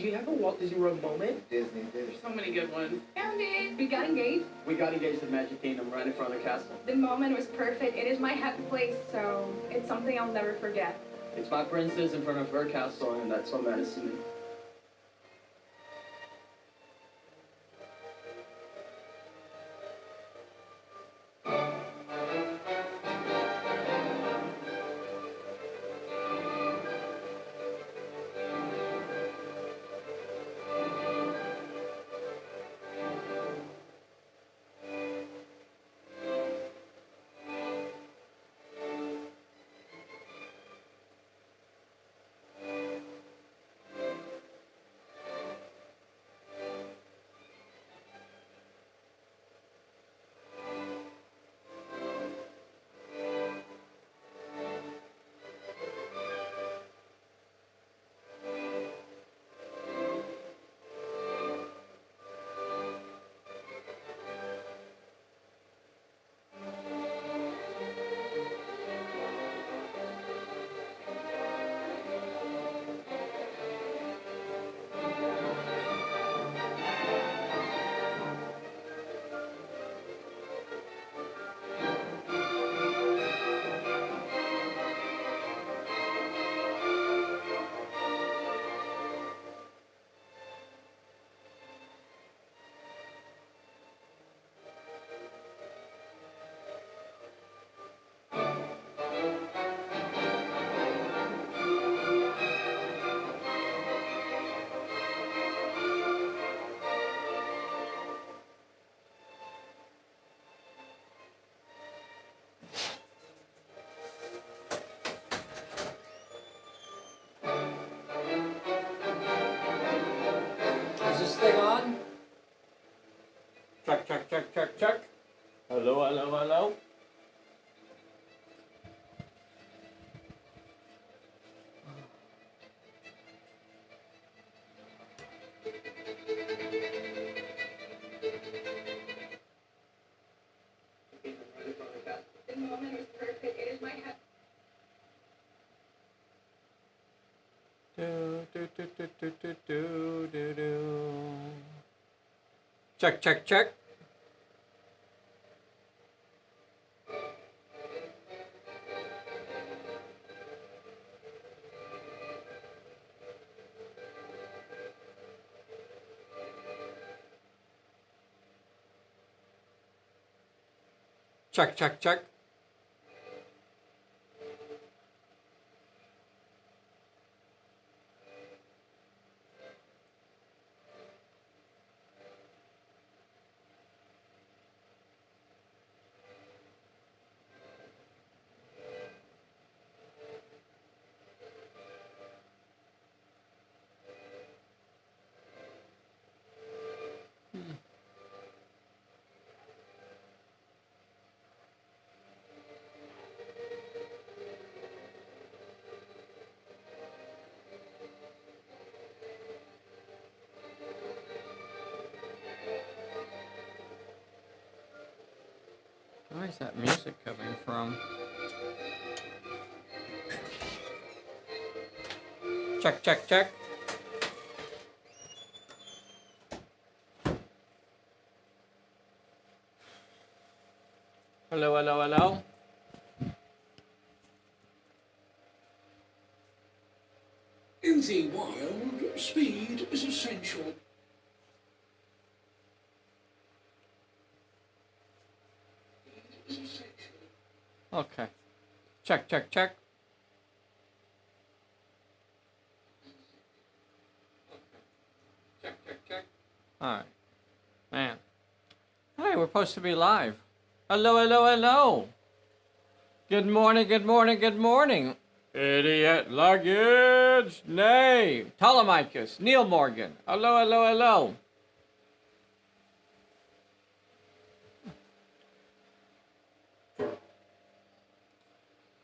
Do you have a Walt Disney World moment? Disney. There's so many good ones. Found it. We got engaged. We got engaged at Magic Kingdom right in front of the castle. The moment was perfect. It is my happy place, so it's something I'll never forget. It's my princess in front of her castle, and that's what matters to me. Check. Hello. The moment was perfect. It is my happy. Check. Check. Where's that music coming from? Check. Hello. In the wild, speed is essential. Okay. Check. Alright. Man. Hey, we're supposed to be live. Hello. Good morning. Idiot luggage. Nay. Telemachus. Neil Morgan. Hello.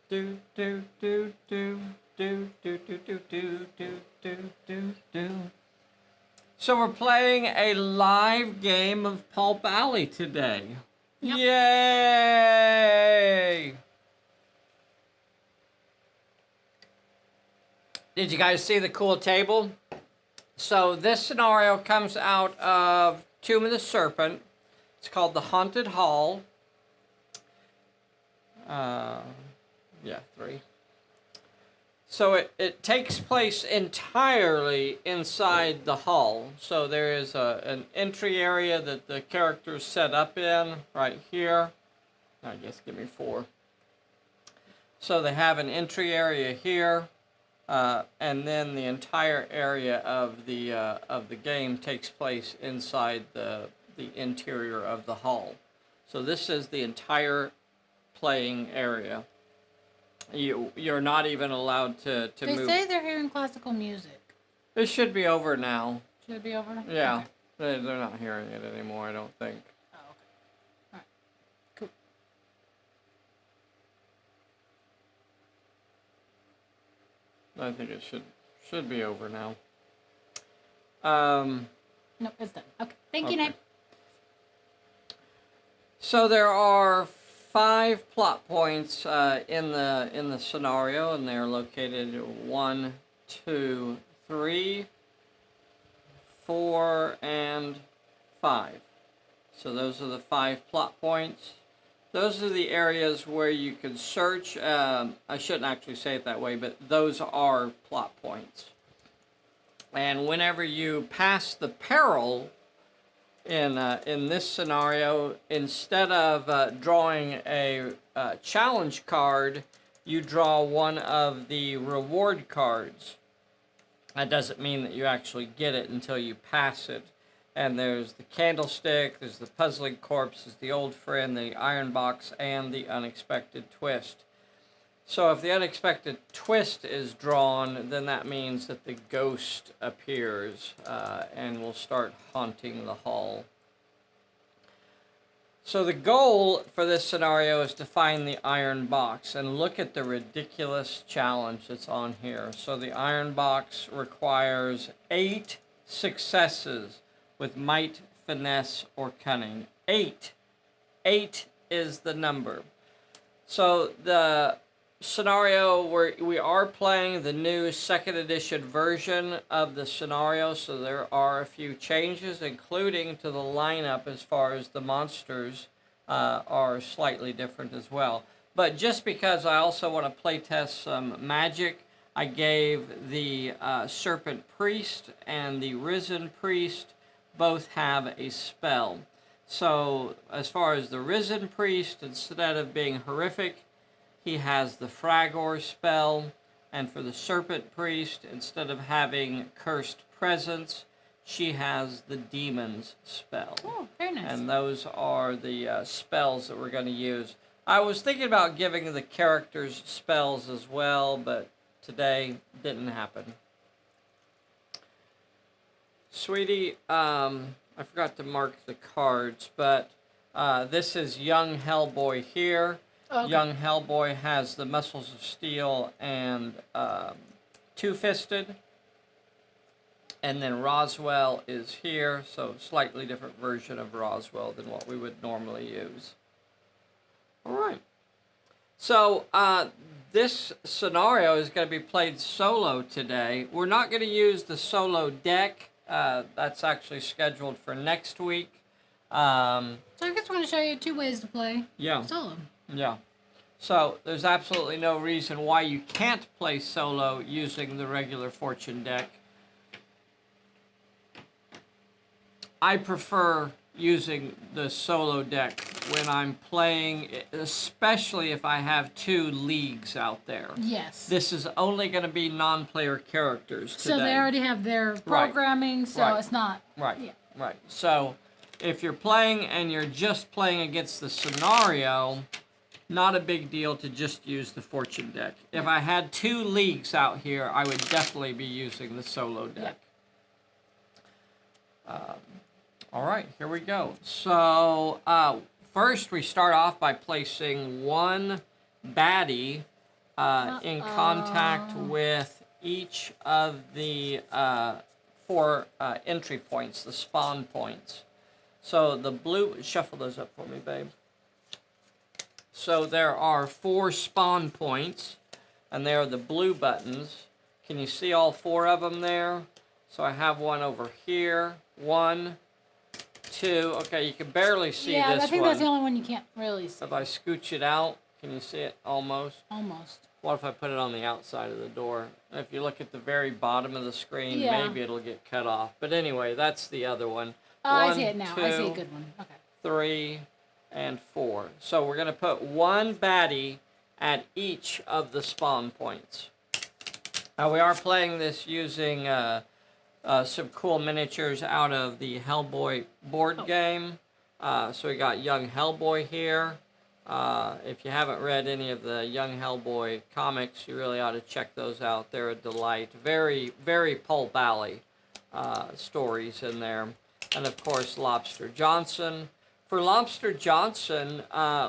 Do. So we're playing a live game of Pulp Alley today. Yep. Yay! Did you guys see the cool table? So this scenario comes out of Tomb of the Serpent. It's called the Haunted Hall. Yeah, 3. So it takes place entirely inside the hall. So there is an entry area that the characters set up in right here. I guess give me 4. So they have an entry area here, and then the entire area of the game takes place inside the interior of the hall. So this is the entire playing area. You're not even allowed to They move. say they're hearing classical music. It should be over now. Should it be over? Yeah. Okay. They're not hearing it anymore, I don't think. Oh, okay. All right. Cool. I think it should be over now. No, it's done. Okay. Thank you, Okay. Nate. So there are 5 plot points in the scenario, and they're located 1, 2, 3, 4, and 5. So those are the 5 plot points. Those are the areas where you can search. I shouldn't actually say it that way, but those are plot points. And whenever you pass the peril in this scenario, instead of drawing a challenge card, you draw one of the reward cards. That doesn't mean that you actually get it until you pass it. And there's the candlestick, there's the puzzling corpse, there's the old friend, the iron box, and the unexpected twist. So if the unexpected twist is drawn, then that means that the ghost appears and will start haunting the hall. So the goal for this scenario is to find the iron box, and look at the ridiculous challenge that's on here. So the iron box requires 8 successes with might, finesse, or cunning. 8. 8 is the number. So the scenario where we are playing the new 2nd edition version of the scenario, so there are a few changes, including to the lineup as far as the monsters are slightly different as well. But just because I also want to play test some magic, I gave the Serpent Priest and the Risen Priest both have a spell. So as far as the Risen Priest, instead of being horrific, he has the Fragor spell, and for the Serpent Priest, instead of having Cursed Presence, she has the Demon's spell. Oh, very nice. And those are the spells that we're going to use. I was thinking about giving the characters spells as well, but today didn't happen. Sweetie, I forgot to mark the cards, but this is Young Hellboy here. Okay. Young Hellboy has the Muscles of Steel and Two-Fisted. And then Roswell is here, so slightly different version of Roswell than what we would normally use. All right. So this scenario is going to be played solo today. We're not going to use the solo deck. That's actually scheduled for next week. So I guess we're going to show you 2 ways to play solo. Yeah. So there's absolutely no reason why you can't play solo using the regular fortune deck. I prefer using the solo deck when I'm playing, especially if I have 2 leagues out there. Yes. This is only going to be non-player characters today. So they already have their programming, so it's not... Right, yeah. right. So if you're playing and you're just playing against the scenario, not a big deal to just use the fortune deck. If I had 2 leagues out here, I would definitely be using the solo deck. All right, here we go. So first we start off by placing 1 baddie in contact with each of the 4 entry points, the spawn points. So the blue, shuffle those up for me, babe. So there are 4 spawn points, and they are the blue buttons. Can you see all 4 of them there? So I have one over here. 1, 2. Okay, you can barely see this one. Yeah, I think that's the only one you can't really see. If I scooch it out, can you see it almost? Almost. What if I put it on the outside of the door? If you look at the very bottom of the screen, Yeah. maybe it'll get cut off. But anyway, that's the other one. Oh, I 1, see it now. 2, I see a good one. Okay. 3, and 4. So we're going to put one baddie at each of the spawn points. Now we are playing this using some cool miniatures out of the Hellboy board game. So we got Young Hellboy here. If you haven't read any of the Young Hellboy comics, you really ought to check those out. They're a delight. Very, very Pulp Alley stories in there. And of course, Lobster Johnson. For Lobster Johnson,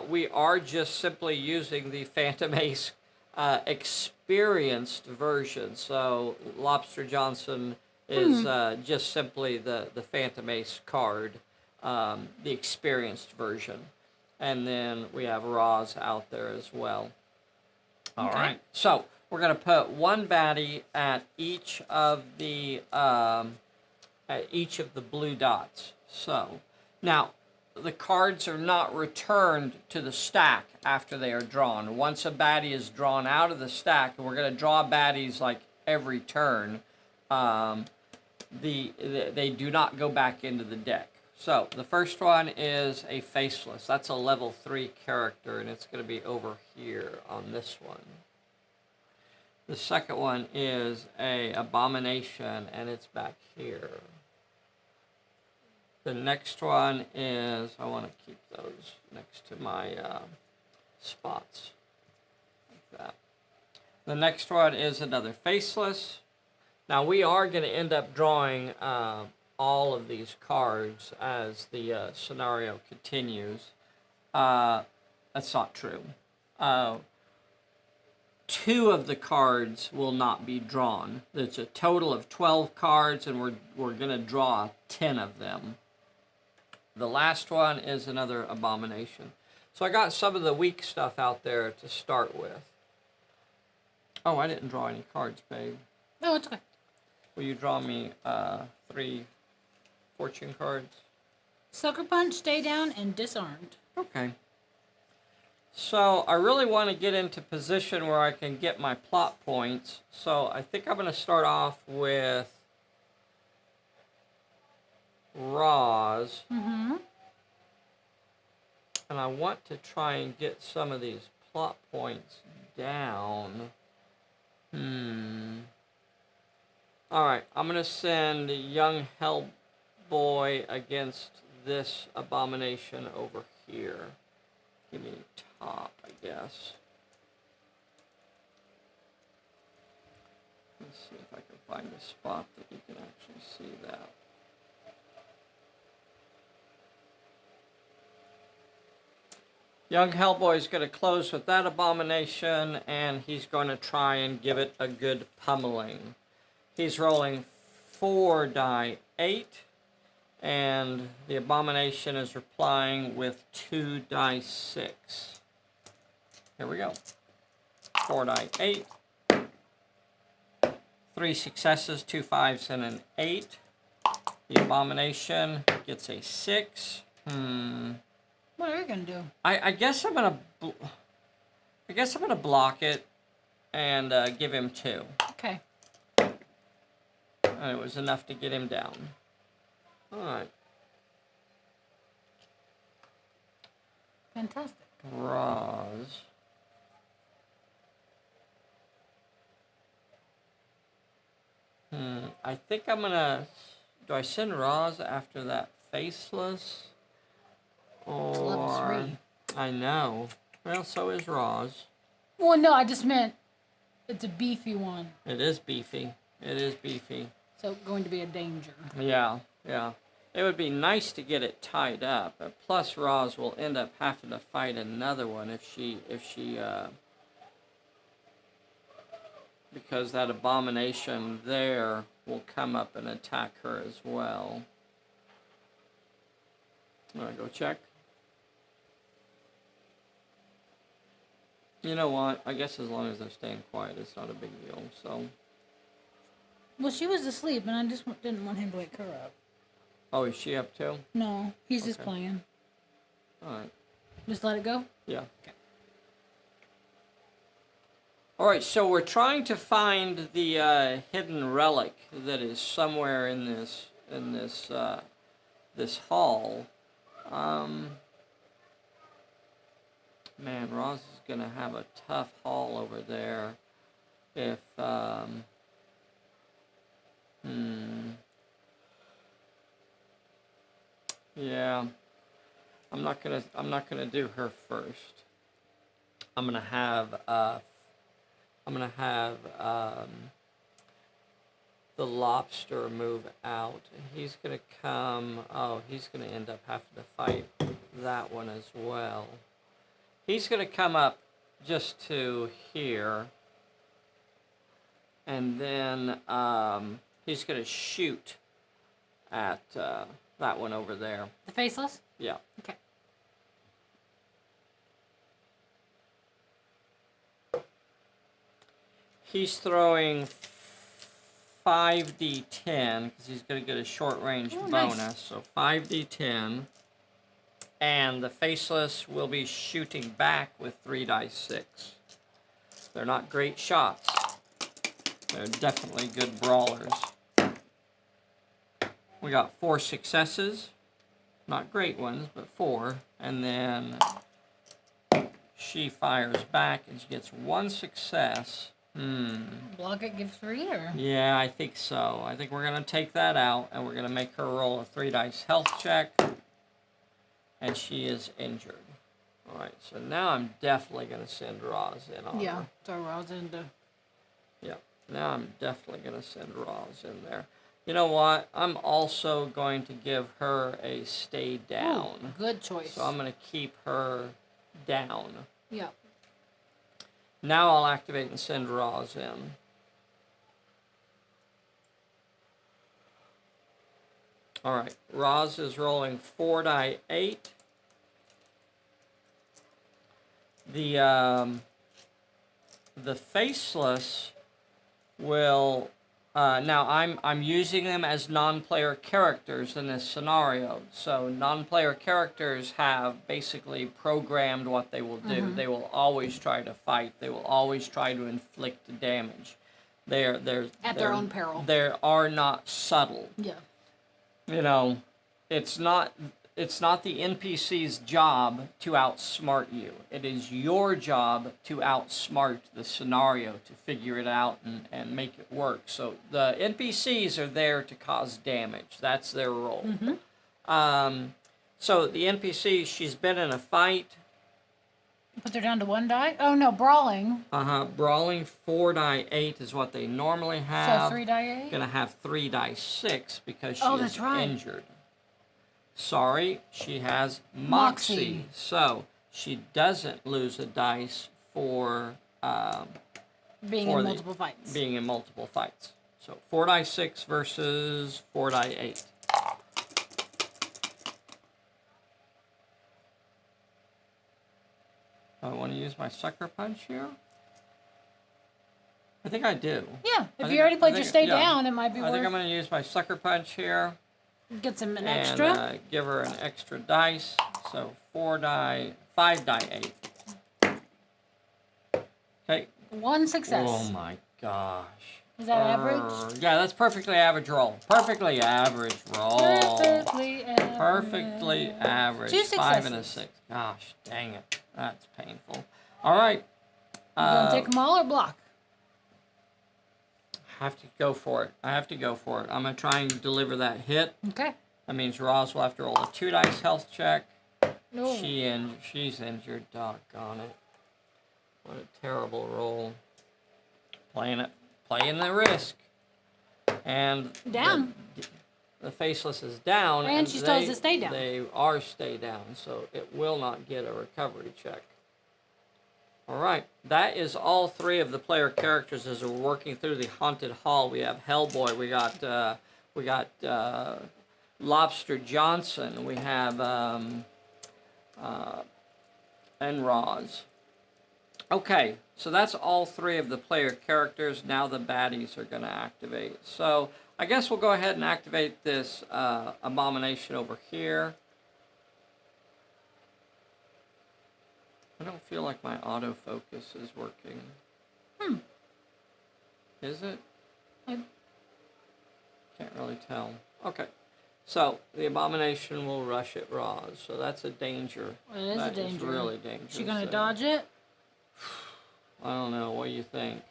we are just simply using the Phantom Ace experienced version. So Lobster Johnson is just simply the Phantom Ace card, the experienced version. And then we have Roz out there as well. All right. So we're going to put one baddie at each of the blue dots. So now the cards are not returned to the stack after they are drawn. Once a baddie is drawn out of the stack, and we're going to draw baddies like every turn, they do not go back into the deck. So the first one is a Faceless. That's a level 3 character, and it's going to be over here on this one. The second one is a Abomination, and it's back here. The next one is, I want to keep those next to my spots, like that. The next one is another Faceless. Now we are going to end up drawing all of these cards as the scenario continues. That's not true. 2 of the cards will not be drawn. There's a total of 12 cards, and we're going to draw 10 of them. The last one is another Abomination. So I got some of the weak stuff out there to start with. Oh, I didn't draw any cards, babe. No, it's okay. Will you draw me 3 fortune cards? Sucker Punch, Stay Down, and Disarmed. Okay. So I really want to get into position where I can get my plot points. So I think I'm going to start off with Roz. Mm-hmm. And I want to try and get some of these plot points down. Alright, I'm going to send Young Hellboy against this Abomination over here. Give me top, I guess. Let's see if I can find a spot that you can actually see that. Young Hellboy is going to close with that Abomination, and he's going to try and give it a good pummeling. He's rolling 4 die 8, and the Abomination is replying with 2 die 6. Here we go. 4 die 8. 3 successes, 2 5s, and an 8. The Abomination gets a 6. What are you gonna do? I guess I'm gonna block it and give him 2. Okay. And it was enough to get him down. All right. Fantastic. Roz. I think I'm gonna. Do I send Roz after that Faceless? It's level 3. I know. Well, so is Roz. Well, no, I just meant it's a beefy one. It is beefy. It is beefy. So going to be a danger. Yeah, yeah. It would be nice to get it tied up. Plus, Roz will end up having to fight another one because that Abomination there will come up and attack her as well. I'm gonna go check. You know what? I guess as long as they're staying quiet, it's not a big deal, so. Well, she was asleep, and I just didn't want him to wake her up. Oh, is she up too? No, he's just Okay. playing. All right. Just let it go? Yeah. All right, so we're trying to find the hidden relic that is somewhere in this hall. Man, Roz is gonna have a tough haul over there. If yeah, I'm not gonna do her first. I'm gonna have the lobster move out. He's gonna come. Oh, he's gonna end up having to fight that one as well. He's gonna come up just to here, and then he's gonna shoot at that one over there. The faceless? Yeah. Okay. He's throwing 5d10 because he's going to get a short range bonus. Nice. So 5d10. And the faceless will be shooting back with 3 dice 6. They're not great shots. They're definitely good brawlers. We got 4 successes. Not great ones, but 4. And then she fires back and she gets 1 success. Block it, give 3, or? Yeah, I think so. I think we're going to take that out, and we're going to make her roll a 3 dice health check. And she is injured. Alright, so now I'm definitely going to send Roz in on Yeah, her. throw Roz into. Yeah, now I'm definitely going to send Roz in there. You know what? I'm also going to give her a stay down. Ooh, good choice. So I'm going to keep her down. Yeah. Now I'll activate and send Roz in. Alright, Roz is rolling 4 die 8. The faceless will now I'm using them as non-player characters in this scenario. So non-player characters have basically programmed what they will do. They will always try to fight. They will always try to inflict damage. They're At their own peril. They are not subtle. Yeah. You know, it's not the NPC's job to outsmart you. It is your job to outsmart the scenario, to figure it out and make it work. So the NPCs are there to cause damage. That's their role. So the NPC, she's been in a fight. Put her down to 1 die? Oh, no, brawling. Brawling 4 die 8 is what they normally have. So 3 die 8? Gonna have 3 die 6 because she that's is right. injured. Sorry, she has Moxie. Moxie. So she doesn't lose a dice for Being for in the- multiple fights. being in multiple fights. So 4 die 6 versus 4 die 8. I want to use my sucker punch here. I think I do. Yeah, I if think- you already played I your think- stay yeah. down, it might be I think I'm worth. going to use my sucker punch here. Get some an And extra. give her an extra dice. So 5 die 8. Okay. 1 success. Oh my gosh. Is that average? Yeah, that's perfectly average roll. Perfectly average roll. Perfectly average. Perfectly average. 2 5 and a successes. 6. Gosh, dang it. That's painful. All right. You gonna take them all or block? Have to go for it. I have to go for it. I'm going to try and deliver that hit. Okay. That means Roz will have to roll a 2 dice health check. No. She's injured. Doggone it. What a terrible roll. Playing the risk. And Down. The faceless is down. And she still has to stay down. They are stay down, so it will not get a recovery check. All right, that is all 3 of the player characters as we're working through the haunted hall. We have Hellboy. We got Lobster Johnson. We have and Roz. Okay, so that's all 3 of the player characters. Now the baddies are going to activate. So I guess we'll go ahead and activate this abomination over here. I don't feel like my autofocus is working. Is it? I Can't really tell. Okay. So the abomination will rush at Roz. So that's a danger. It is a danger. It's really dangerous. She gonna dodge it? I don't know. What do you think?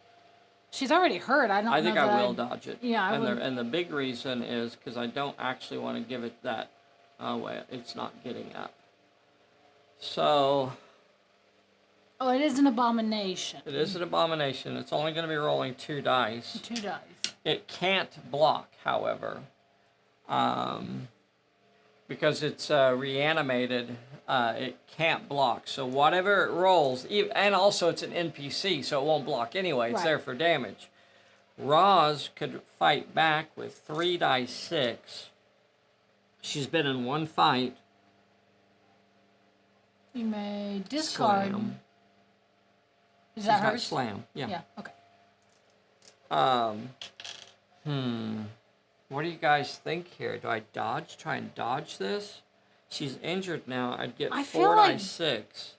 She's already hurt. I think I will dodge it. Yeah, I would. And the big reason is because I don't actually want to give it that. Oh wait, it's not getting up. So. Oh, it is an abomination. It is an abomination. It's only going to be rolling 2 dice. 2 dice. It can't block, however, because it's reanimated. It can't block. So whatever it rolls, and also it's an NPC, so it won't block anyway. It's there for damage. Roz could fight back with 3 dice 6. She's been in 1 fight. You may discard. Slam. Is that She's got hers? slam. Yeah. Yeah. Okay. What do you guys think here? Do I dodge? Try and dodge this? She's injured now. I'd get 4 dice 6.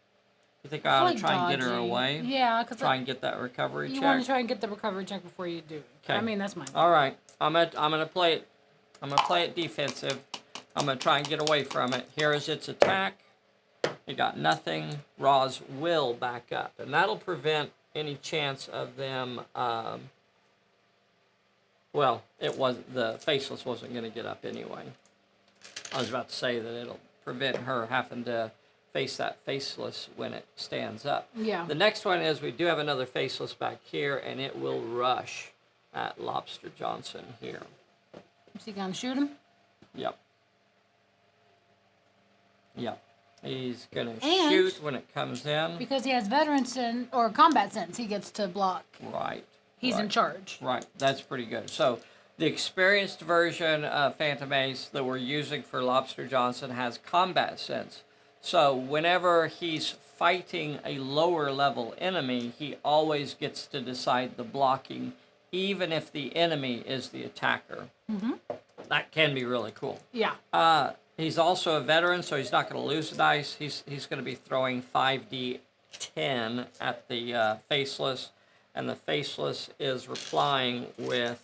You think I ought to try and get her away? Yeah, because try and get that recovery check. You want to try and get the recovery check before you do it. Okay. I mean, that's mine. All right. I'm gonna play it. I'm gonna play it defensive. I'm gonna try and get away from it. Here is its attack. It got nothing. Roz will back up, and that'll prevent any chance of them. Well, the faceless wasn't going to get up anyway. I was about to say that it'll prevent her having to face that faceless when it stands up. Yeah. The next one is we do have another faceless back here, and it will rush at Lobster Johnson here. Is he gonna shoot him? Yep. Yep. He's gonna shoot when it comes in. Because he has veteran sense or combat sense, he gets to block. Right. He's in charge. Right. That's pretty good. So the experienced version of Phantom Ace that we're using for Lobster Johnson has combat sense. So whenever he's fighting a lower level enemy, he always gets to decide the blocking, even if the enemy is the attacker. Mm-hmm. That can be really cool. Yeah. He's also a veteran, so he's not going to lose the dice. He's going to be throwing 5d10 at the faceless, and the faceless is replying with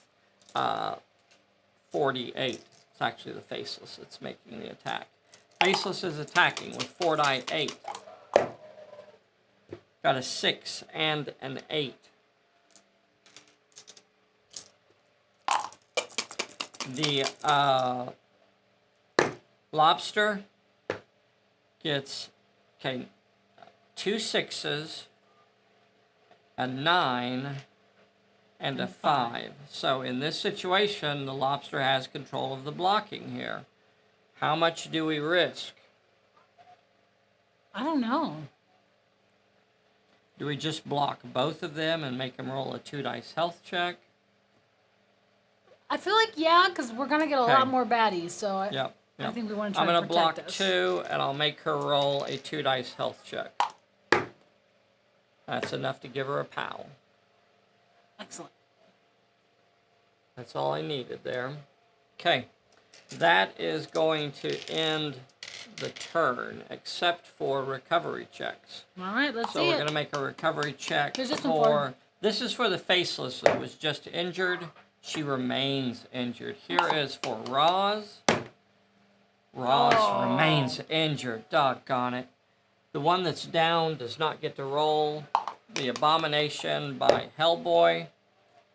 48. It's actually the faceless that's making the attack. Faceless is attacking with 4 die 8. Got a 6 and an 8. The lobster gets 2 6s, a 9, and a 5. So in this situation, the lobster has control of the blocking here. How much do we risk? I don't know. Do we just block both of them and make them roll a 2 dice health check? I feel like, yeah, because we're going to get a lot more baddies, so Yep. I think we want to try I'm to going to block protect us. 2, and I'll make her roll a 2 dice health check. That's enough to give her a POW. Excellent. That's all I needed there. Okay. That is going to end the turn, except for recovery checks. All right, let's see So we're it. going to make a recovery check Who's this one for? This is for the faceless that was just injured. She remains injured. Here is for Roz. Roz remains injured. Doggone it. The one that's down does not get to roll. The abomination by Hellboy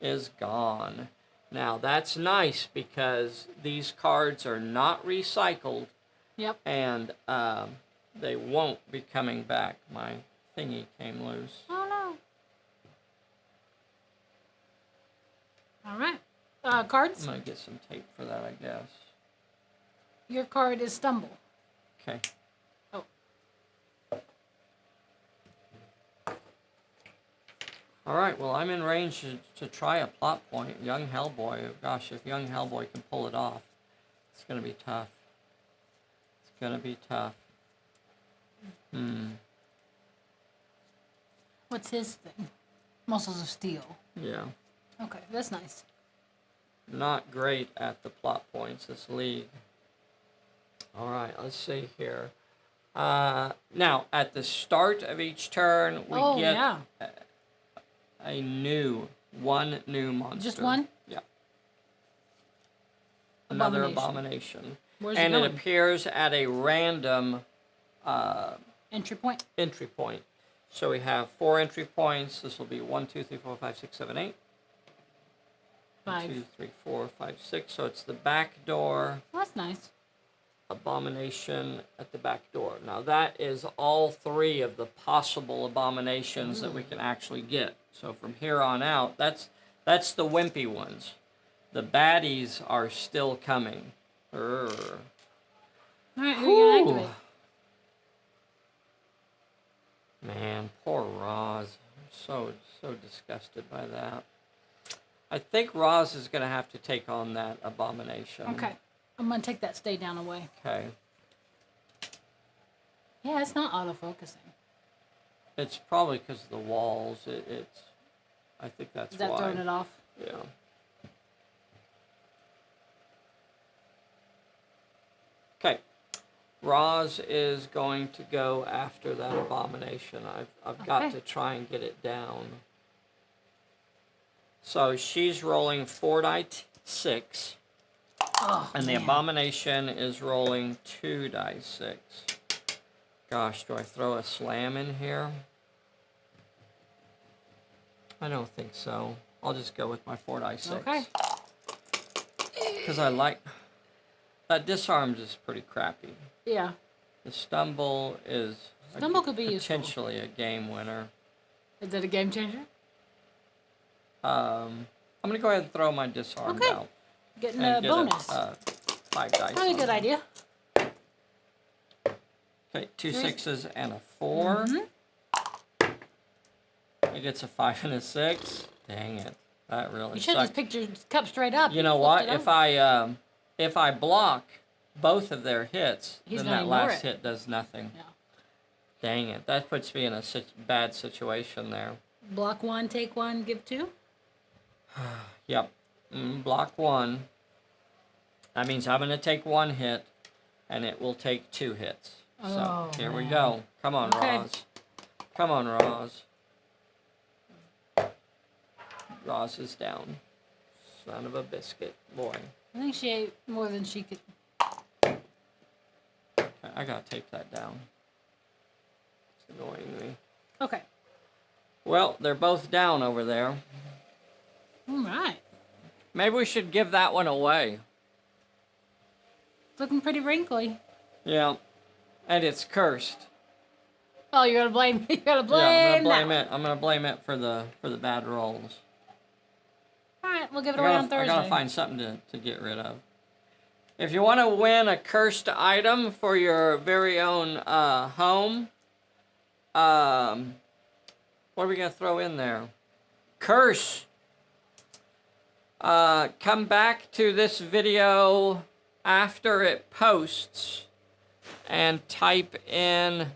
is gone. Now, that's nice because these cards are not recycled. Yep. And they won't be coming back. My thingy came loose. Oh, no. All right. Cards? I'm going to get some tape for that, I guess. Your card is Stumble. Okay. Oh. All right, well, I'm in range to try a plot point. Young Hellboy. Gosh, if Young Hellboy can pull it off, it's going to be tough. It's going to be tough. What's his thing? Muscles of Steel. Yeah. Okay, that's nice. Not great at the plot points, this league. All right, let's see here. Now, at the start of each turn, we get one new monster. Just one? Yeah. Another abomination. Where's and it it going? appears at a random Entry point? entry point. So we have 4 entry points. This will be 1, 2, 3, 4, 5, 6, 7, 8. 5. 1, 2, 3, 4, 5, 6. So it's the back door. Well, that's nice. Abomination at the back door. Now that is all 3 of the possible abominations that we can actually get. So from here on out, that's the wimpy ones. The baddies are still coming. All right, who are you gonna activate? Man, poor Roz. I'm so disgusted by that. I think Roz is gonna have to take on that abomination. Okay. I'm gonna take that stay down away. Okay. Yeah, it's not auto-focusing. It's probably because of the walls. I think that's Is that why. throwing it off? Yeah. Okay. Roz is going to go after that abomination. I've got to try and get it down. So she's rolling 4 die 6. Oh, And the abomination is rolling 2 die 6. Gosh, do I throw a slam in here? I don't think so. I'll just go with my 4 die 6. Okay. Because I like... That disarms is pretty crappy. Yeah. The stumble is... Stumble could be useful. potentially a game winner. Is that a game changer? I'm going to go ahead and throw my disarm out. Getting a bonus. 5 dice. Probably a good idea. Okay, 2 6s and a 4. It gets a 5 and a 6. Dang it. That really You should have just sucks. picked your cup straight up. You know what? If I block both of their hits, He's then gonna that ignore last it. hit does nothing. Yeah. Dang it. That puts me in a bad situation there. Block 1, take 1, give 2? Yep. Block 1. That means I'm going to take 1 hit, and it will take 2 hits. So, here we go. Come on, Roz. Come on, Roz. Roz is down. Son of a biscuit. Boy. I think she ate more than she could. Okay, I got to tape that down. It's annoying me. Okay. Well, they're both down over there. All right. Maybe we should give that one away. It's looking pretty wrinkly. Yeah. And it's cursed. Oh, you're gonna blame? You're gonna blame? Yeah, I'm gonna blame it. I'm gonna blame it for the bad rolls. All right, we'll give it away on Thursday. I gotta find something to get rid of. If you want to win a cursed item for your very own home, what are we gonna throw in there? Curse. Come back to this video after it posts and type in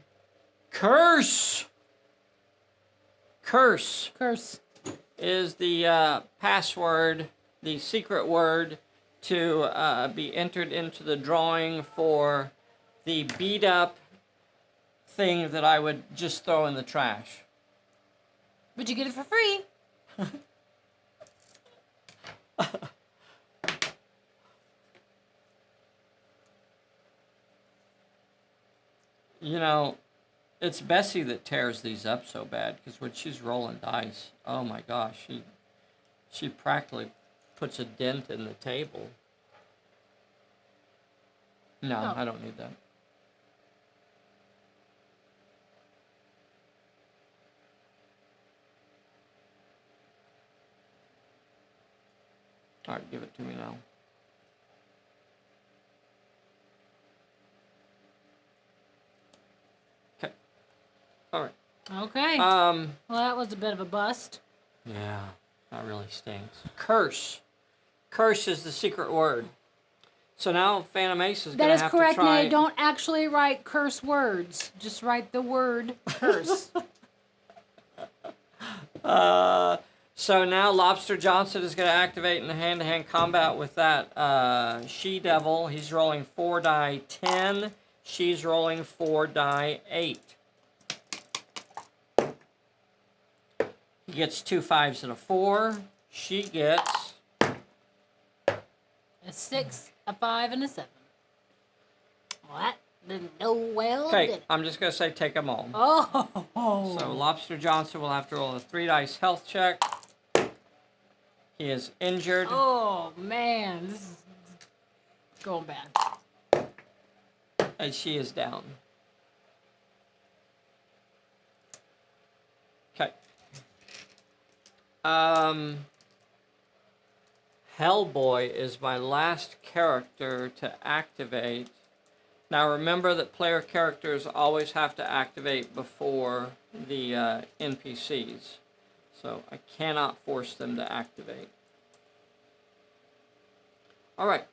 curse. Curse. Curse. Is the password, the secret word to be entered into the drawing for the beat up thing that I would just throw in the trash. But you get it for free. You know, it's Bessie that tears these up so bad, because when she's rolling dice, oh my gosh, she practically puts a dent in the table. No, I don't need that. All right, give it to me now. Okay. All right. Okay. Well, that was a bit of a bust. Yeah, that really stinks. Curse. Curse is the secret word. So now Phantom Ace is going to have to try... That is correct, Nay. Don't actually write curse words. Just write the word curse. So now Lobster Johnson is going to activate in hand-to-hand combat with that she-devil. He's rolling 4 die 10. She's rolling 4 die 8. He gets 2 5s and a 4. She gets A 6, a 5, and a 7. Well, that didn't go well, did okay. it? I'm just gonna say take them all. Oh. So Lobster Johnson will have to roll a 3 dice health check. He is injured. Oh, man. This is going bad. And she is down. Okay. Hellboy is my last character to activate. Now remember that player characters always have to activate before the NPCs. So I cannot force them to activate. Alright.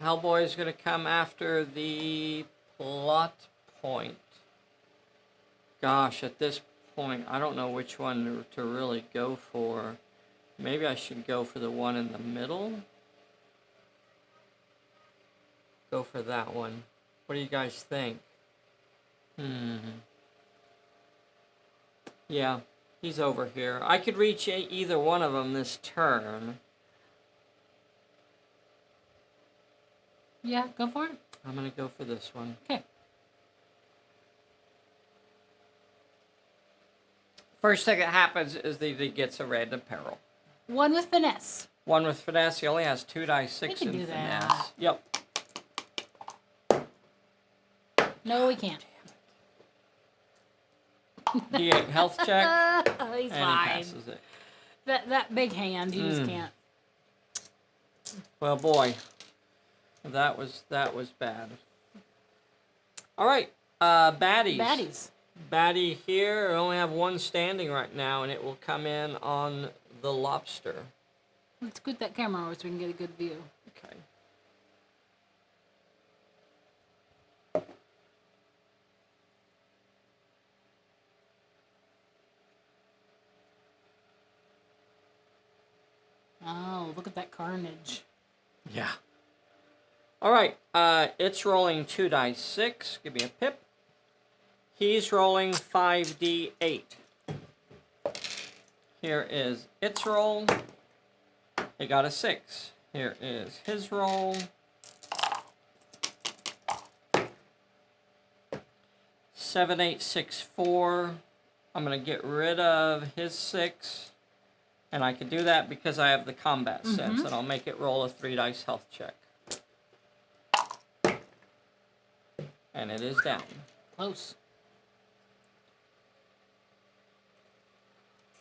Hellboy is going to come after the plot point. Gosh, at this point, I don't know which one to really go for. Maybe I should go for the one in the middle. Go for that one. What do you guys think? Yeah, he's over here. I could reach either one of them this turn. Yeah, go for it. I'm going to go for this one. Okay. First thing that happens is that he gets a random peril. 1 with finesse. 1 with finesse. He only has 2 die 6 can in do finesse. that. Yep. No, we can't. D8 health check. He's and fine. he passes it. That big hand, he just can't. Well, boy, that was bad. All right, baddies. Baddies. Baddie here. I only have 1 standing right now, and it will come in on the lobster. Let's scoot that camera over so we can get a good view. Okay. Oh, look at that carnage. Yeah. All right. It's rolling 2 dice 6. Give me a pip. He's rolling 5d8. Here is its roll. It got a 6. Here is his roll. 7, 8, 6, 4. I'm going to get rid of his 6. And I can do that because I have the combat sense. And I'll make it roll a 3 dice health check. And it is down. Close.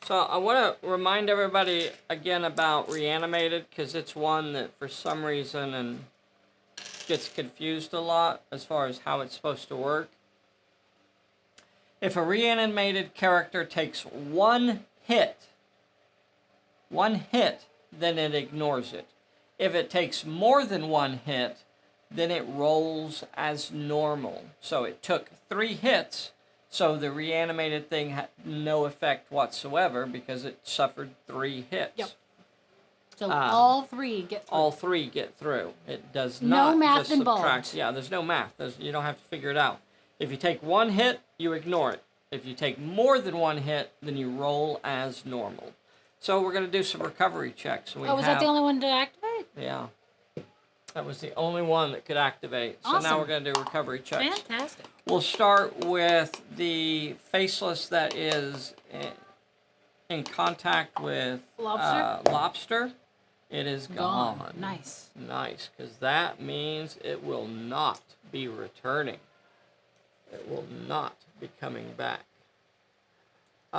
So I want to remind everybody again about Reanimated, because it's one that for some reason and gets confused a lot as far as how it's supposed to work. If a reanimated character takes 1 hit, then it ignores it. If it takes more than 1 hit, then it rolls as normal. So it took 3 hits, so the reanimated thing had no effect whatsoever because it suffered 3 hits. Yep. So all 3 get through. All 3 get through. It does No not math just involved. subtract. Yeah, there's no math. You don't have to figure it out. If you take 1 hit, you ignore it. If you take more than 1 hit, then you roll as normal. So we're going to do some recovery checks. Was that the only one to activate? Yeah. That was the only one that could activate. So Awesome. now we're going to do recovery checks. Fantastic. We'll start with the faceless that is in contact with lobster. It is gone. Nice. Nice, because that means it will not be returning. It will not be coming back. We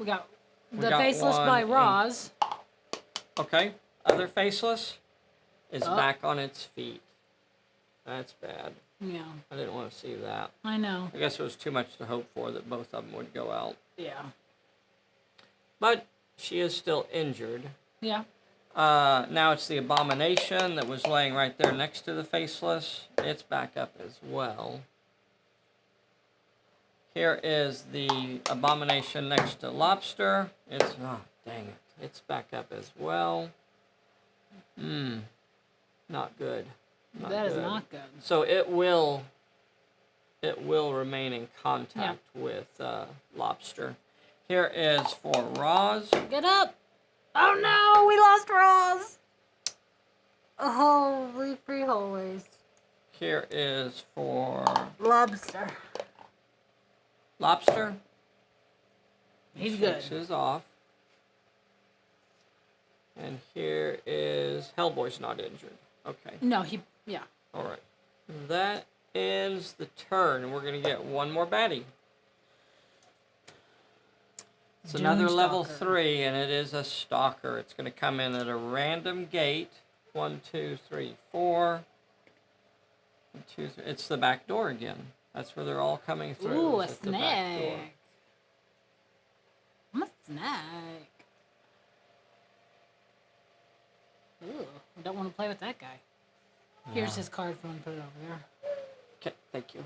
got We the got faceless one by in- Roz. Okay, other faceless is Oh. back on its feet. That's bad. Yeah, I didn't want to see that. I know. I guess it was too much to hope for that both of them would go out. Yeah. But she is still injured. Yeah. Now it's the abomination that was laying right there next to the faceless. It's back up as well. Here is the abomination next to lobster. It's, oh, dang it. It's back up as well. Not good. That is not good. So it will remain in contact with lobster. Here is for Roz. Get up! Oh no, we lost Roz! Holy free hallways. Here is for Lobster. lobster. He's good. Six is off. And here is Hellboy's not injured. Okay. No, yeah. All right. That ends the turn. We're going to get one more baddie. It's another level 3, and it is a stalker. It's going to come in at a random gate. 1, 2, 3, 4. 1, 2, 3. It's the back door again. That's where they're all coming through. Ooh, a It's at the back door. snack. I'm a snack. Ooh, I don't want to play with that guy. Here's his card if you want to put it over there. Okay, thank you.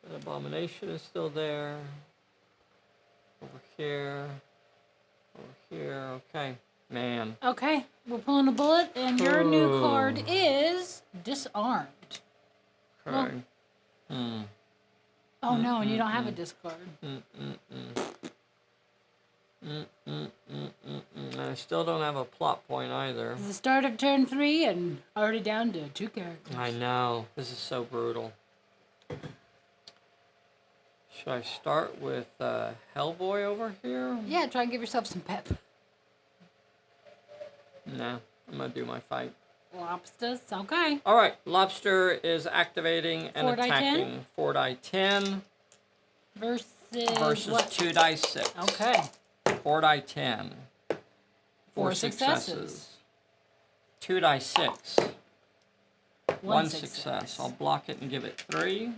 The abomination is still there. Over here. Over here. Okay. Man. Okay, we're pulling a bullet, and your new card is disarmed. Okay. Oh no, and you don't have a discard. I still don't have a plot point either. It's the start of turn 3, and already down to 2 characters. I know. This is so brutal. Should I start with Hellboy over here? Yeah, try and give yourself some pep. No, I'm going to do my fight. Lobsters, okay. All right, Lobster is activating and 4 die 10? attacking. 4 die 10 Versus what? 2 die 6. Okay. 4 die 10. 4 successes. 2 die 6. 1 success. success. I'll block it and give it 3.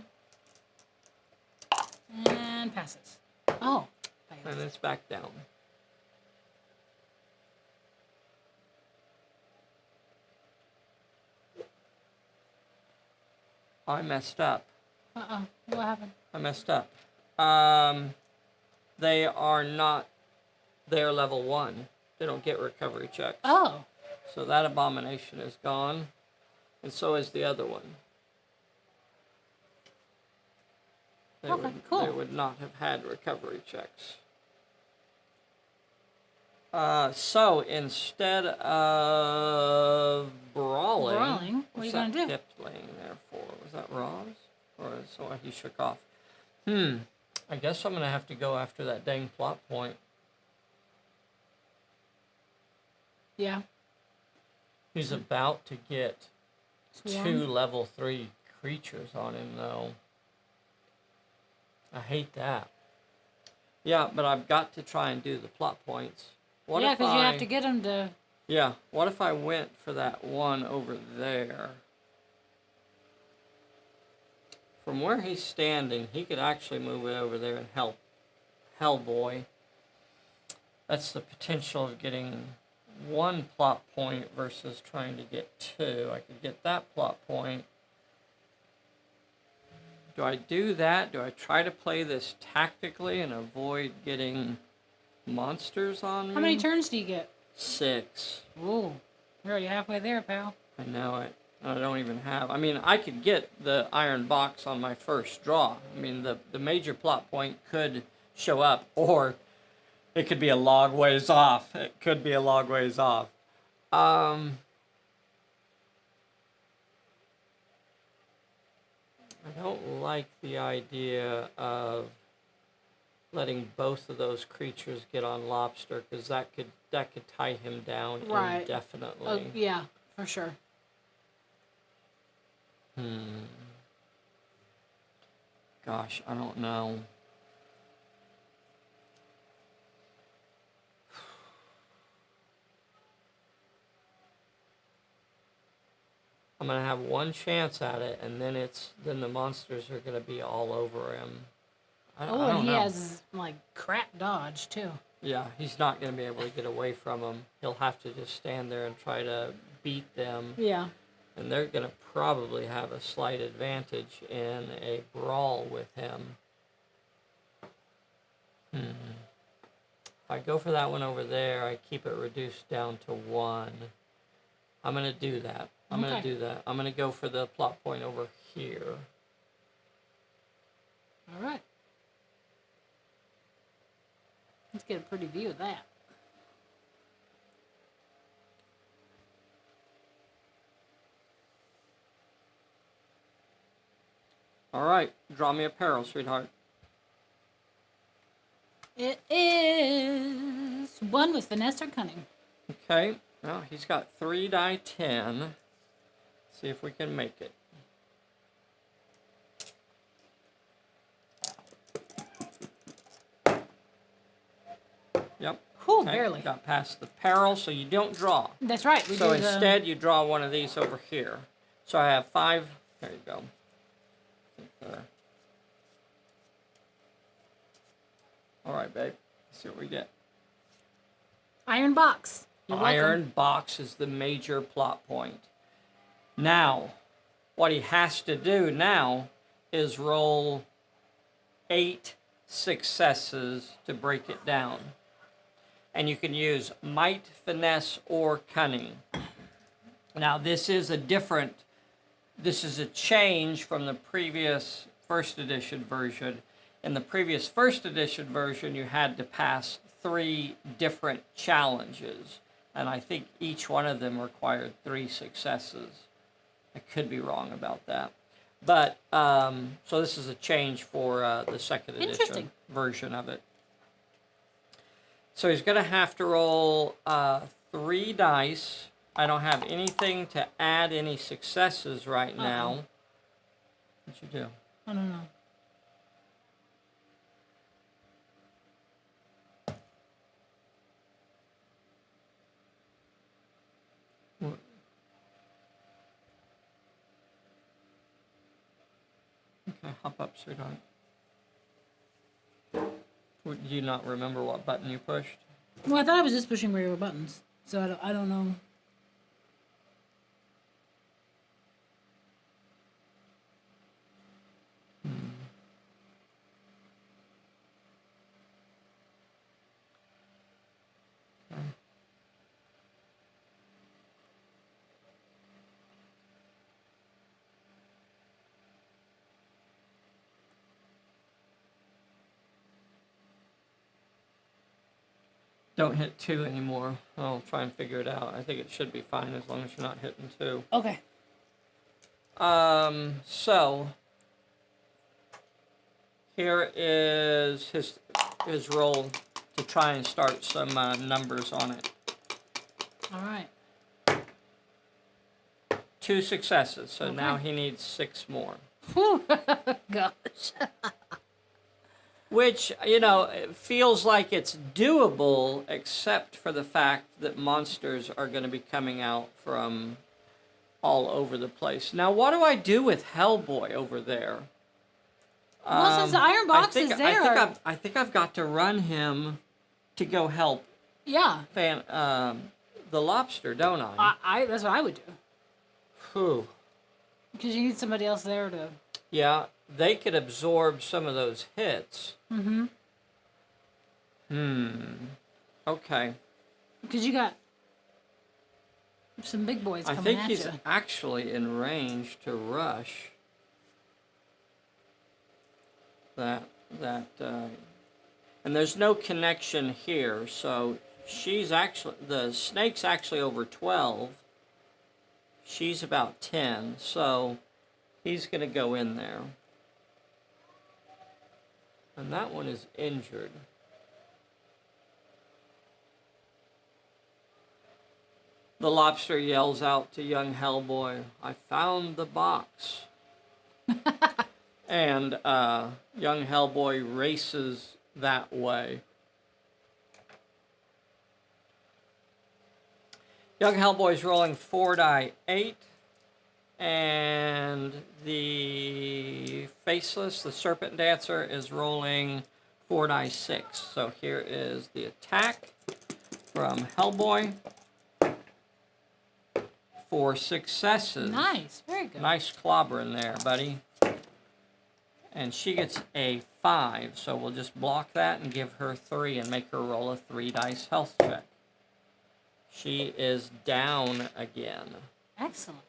And passes. Oh. And it's back down. I messed up. Uh-oh. What happened? I messed up. They are not... They're level 1. They don't get recovery checks. Oh. So that abomination is gone. And so is the other one. Okay, cool. They would not have had recovery checks. So instead of brawling... What are you going to do? Hip laying there for? Was that Roz? Or is that what he shook off? I guess I'm going to have to go after that dang plot point. Yeah. He's about to get Swarm. 2 level 3 creatures on him, though. I hate that. Yeah, but I've got to try and do the plot points. What Yeah, if because you have to get him to... Yeah, what if I went for that one over there? From where he's standing, he could actually move it over there and help Hellboy. That's the potential of getting 1 plot point versus trying to get 2. I could get that plot point. Do I do that? Do I try to play this tactically and avoid getting monsters on me? How many turns do you get? 6. Ooh. You're already halfway there, pal. I know it. I don't even have... I mean, I could get the iron box on my first draw. I mean, the major plot point could show up, or it could be a long ways off. It could be a long ways off. I don't like the idea of letting both of those creatures get on Lobster, because that could tie him down indefinitely. Oh, yeah, for sure. Gosh, I don't know. I'm gonna have one chance at it, and then the monsters are gonna be all over him. I don't And he know. has, like, crap dodge, too. Yeah, he's not gonna be able to get away from them. He'll have to just stand there and try to beat them. Yeah. And they're going to probably have a slight advantage in a brawl with him. If I go for that one over there, I keep it reduced down to 1. I'm going to do that. I'm going to do that. I'm going to go for the plot point over here. All right. Let's get a pretty view of that. All right. Draw me a peril, sweetheart. It is 1 with finesse or cunning. Okay. Well, he's got 3 die 10. See if we can make it. Yep. Whew, Okay, barely. got past the peril, so you don't draw. That's right. So instead, you draw one of these over here. So I have 5. There you go. There. All right, babe. Let's see what we get. Iron box. You're Iron welcome. box is the major plot point. Now, what he has to do now is roll 8 successes to break it down. And you can use might, finesse, or cunning. Now, this is a change from the previous first edition version. In the previous first edition version, you had to pass 3 different challenges. And I think each one of them required 3 successes. I could be wrong about that. But, so this is a change for the second edition version of it. So he's going to have to roll 3 dice. I don't have anything to add any successes right now. What'd you do? I don't know. Okay, hop up, sweetheart. Do you not remember what button you pushed? Well, I thought I was just pushing regular buttons, so I don't know. Okay. Don't hit 2 anymore. I'll try and figure it out. I think it should be fine as long as you're not hitting 2. Okay. So here is his roll to try and start some numbers on it. All right. 2 successes, so Okay. now he needs 6 more. Whew. Gosh. Which, you know, it feels like it's doable, except for the fact that monsters are going to be coming out from all over the place. Now, what do I do with Hellboy over there? Well, since the iron box is there. I think I've got to run him to go help Yeah. the lobster, don't I? That's what I would do. Whew. Because you need somebody else there to... Yeah, they could absorb some of those hits. Mm-hmm. Okay. Because you got some big boys I coming think at he's you. actually in range to rush that, and there's no connection here, so the snake's actually over 12. She's about 10, so he's going to go in there. And that one is injured. The lobster yells out to young Hellboy, "I found the box." And young Hellboy races that way. Young Hellboy's rolling 4 die 8. And the Faceless, the Serpent Dancer, is rolling 4 die 6. So here is the attack from Hellboy. 4 successes. Nice. Very good. Nice clobbering there, buddy. And she gets a 5, so we'll just block that and give her 3 and make her roll a 3 dice health check. She is down again. Excellent.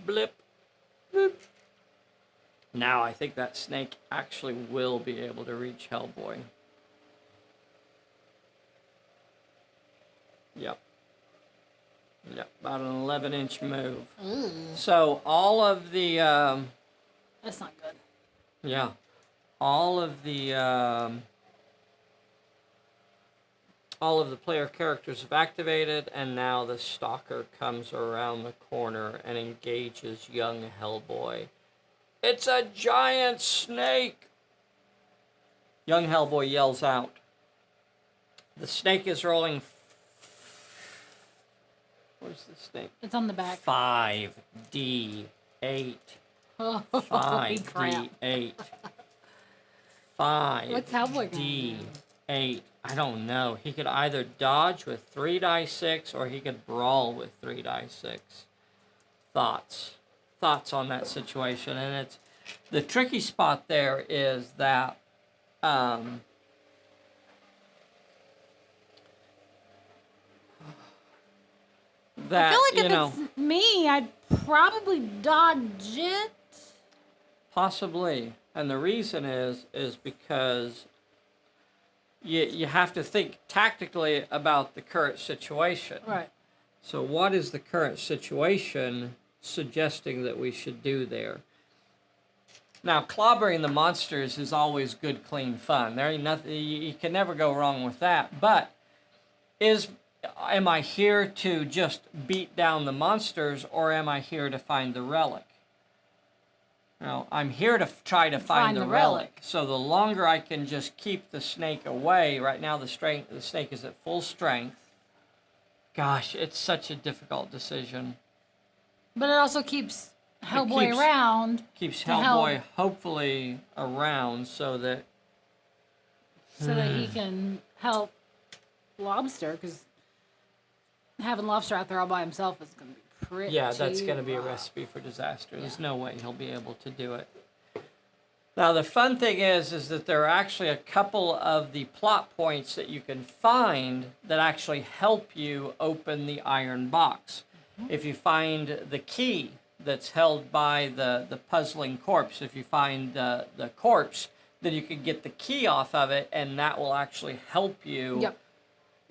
Blip. Boop. Now I think that snake actually will be able to reach Hellboy. Yep. Yep, about an 11-inch move. Ooh, So all of the, that's not good. yeah, all of the player characters have activated, and now the stalker comes around the corner and engages young Hellboy. It's a giant snake! Young Hellboy yells out. The snake is rolling. Where's the snake? It's on the back. 5d8. Oh, holy crap. 5d8. 5. What's Hellboy gonna do? D8. I don't know. He could either dodge with 3 dice 6 or he could brawl with 3 dice 6. Thoughts on that situation. And it's the tricky spot there is that I feel like if it's me, I'd probably dodge it. Possibly. And the reason is because you have to think tactically about the current situation. Right. So what is the current situation suggesting that we should do there? Now, clobbering the monsters is always good, clean fun. There ain't nothing, you can never go wrong with that. But am I here to just beat down the monsters, or am I here to find the relic? Now, I'm here to try to find the relic. So the longer I can just keep the snake away, right now the snake is at full strength. Gosh, it's such a difficult decision. But it also keeps Hellboy around. Keeps to Hellboy help. hopefully around so that He can help Lobster, because having Lobster out there all by himself is going to be pretty yeah, that's going to be a rough. recipe for disaster. There's no way he'll be able to do it. Now, the fun thing is that there are actually a couple of the plot points that you can find that actually help you open the iron box. Mm-hmm. If you find the key that's held by the puzzling corpse, if you find the corpse, then you can get the key off of it, and that will actually help you Yep.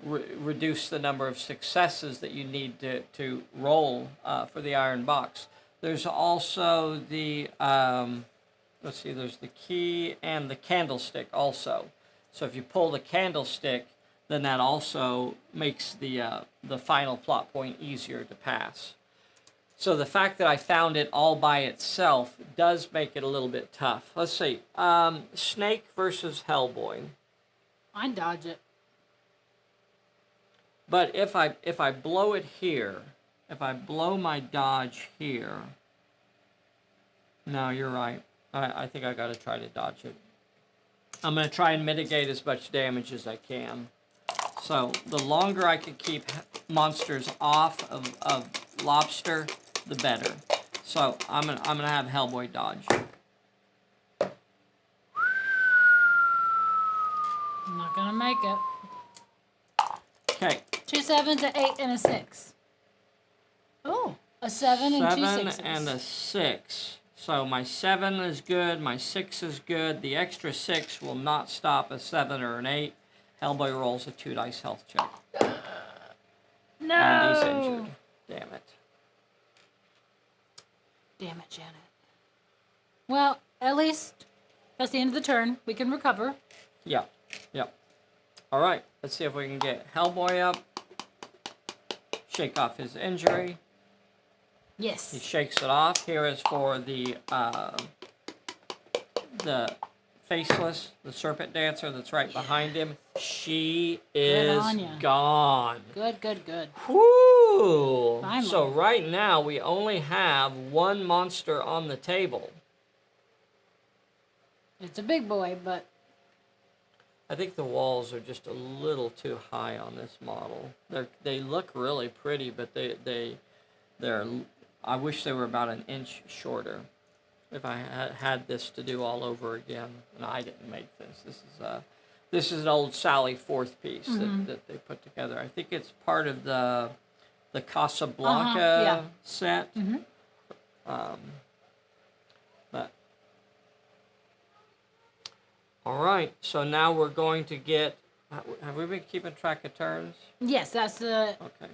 reduce the number of successes that you need to roll for the iron box. There's also the, let's see, there's the key and the candlestick also. So if you pull the candlestick, then that also makes the final plot point easier to pass. So the fact that I found it all by itself does make it a little bit tough. Let's see, Snake versus Hellboy. I'd dodge it. But if I blow it here, if I blow my dodge here, no, you're right. I think I got to try to dodge it. I'm going to try and mitigate as much damage as I can. So the longer I can keep monsters off of Lobster, the better. So I'm gonna have Hellboy dodge. I'm not going to make it. Okay. 2 7s, an 8, and a 6. Oh, a 7 and 2 7 6s. and a 6. So my 7 is good, my 6 is good. The extra 6 will not stop a 7 or an 8. Hellboy rolls a 2 dice health check. No! And he's injured. Damn it. Damn it, Janet. Well, at least that's the end of the turn. We can recover. Yep. Yep. All right. Let's see if we can get Hellboy up. Shake off his injury. Yes. He shakes it off. Here is for the faceless, the serpent dancer that's right behind him. She is on ya. gone. Good, good, good. Whoo! Finally. So right now we only have one monster on the table. It's a big boy, but I think the walls are just a little too high on this model. They look really pretty, but they're. I wish they were about an inch shorter. if I had this to do all over again, and I didn't make this. This is an old Sally Forth piece that they put together. I think it's part of the Casablanca set. But all right, so now we're going to get. Have we been keeping track of turns? Yes, that's the Okay.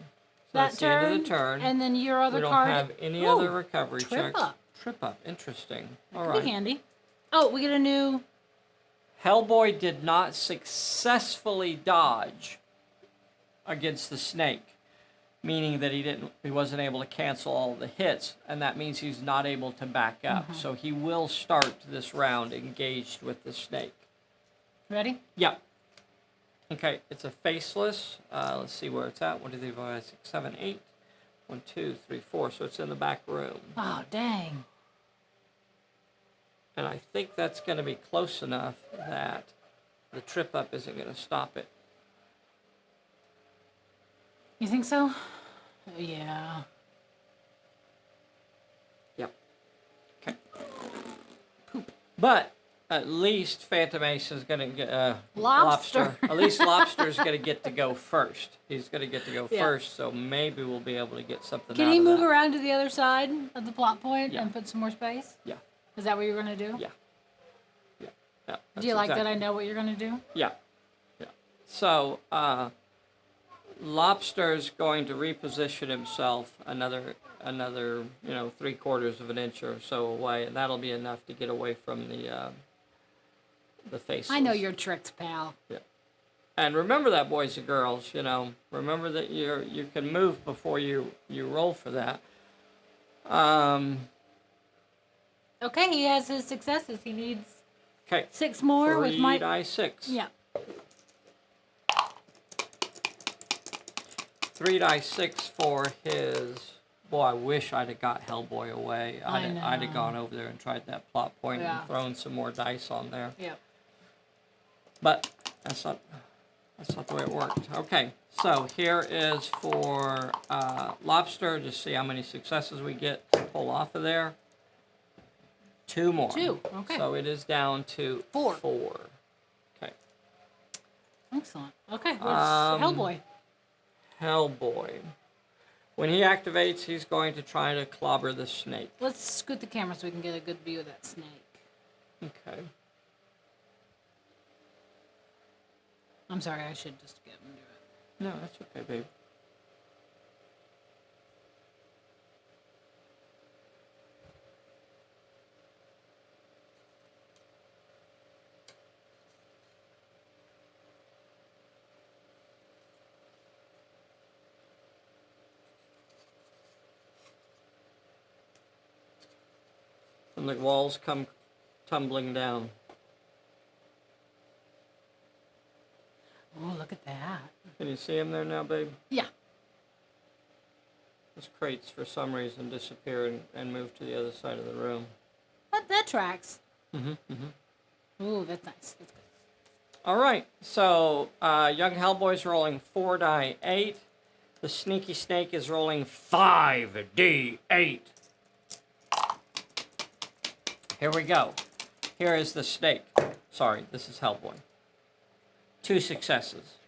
So that that's turn, the end of the turn. and then your other we don't card. have any Ooh, other recovery trip checks. up. Trip up. Interesting. All Could right. be handy. Oh, we get a new. Hellboy did not successfully dodge against the snake, meaning that he wasn't able to cancel all the hits, and that means he's not able to back up. So he will start this round engaged with the snake. Ready? Yep. Okay, it's a faceless. Let's see where it's at. 1, 2, 3, 4, 5, 6, 7, 8. 1, 2, 3, 4. So it's in the back room. Oh, dang. And I think that's going to be close enough that the trip up isn't going to stop it. You think so? Yeah. Yep. Okay. But at least Phantom Ace is going to get Lobster. At least Lobster's going to get to go first. He's going to get to go Yeah. first, so maybe we'll be able to get something Can out he of move that. around to the other side of the plot point Yeah. and put some more space? Yeah. Is that what you're going to do? Yeah. Yeah. Yeah. Do you like that I exactly- know what you're going to do? Yeah. Yeah. So, Lobster's going to reposition himself another 3/4 of an inch or so away, and that'll be enough to get away from the faces. I know your tricks, pal. Yeah. And remember that, boys and girls. Remember that you can move before you roll for that. Okay, he has his successes. He needs Okay. 6 more with my. 3d6. Yeah. 3d6 for his. Boy, I wish I'd have got Hellboy away. I'd have know. gone over there and tried that plot point Yeah. and thrown some more dice on there. Yeah. But that's not the way it worked. Okay, so here is for Lobster. Just see how many successes we get to pull off of there. 2 more. 2, okay. So it is down to 4. 4. Okay. Excellent. Okay, what's Um, Hellboy? Hellboy. When he activates, he's going to try to clobber the snake. Let's scoot the camera so we can get a good view of that snake. Okay. I'm sorry, I should just get him to do it. No, that's okay, babe. And the walls come tumbling down. Oh, look at that. Can you see him there now, babe? Yeah. His crates, for some reason, disappear and move to the other side of the room. That tracks. Mm-hmm. Ooh, that's nice. That's good. All right, so Young Hellboy's rolling 4d8. The Sneaky Snake is rolling 5d8. Here we go. Here is the snake. Sorry, this is Hellboy. 2 successes.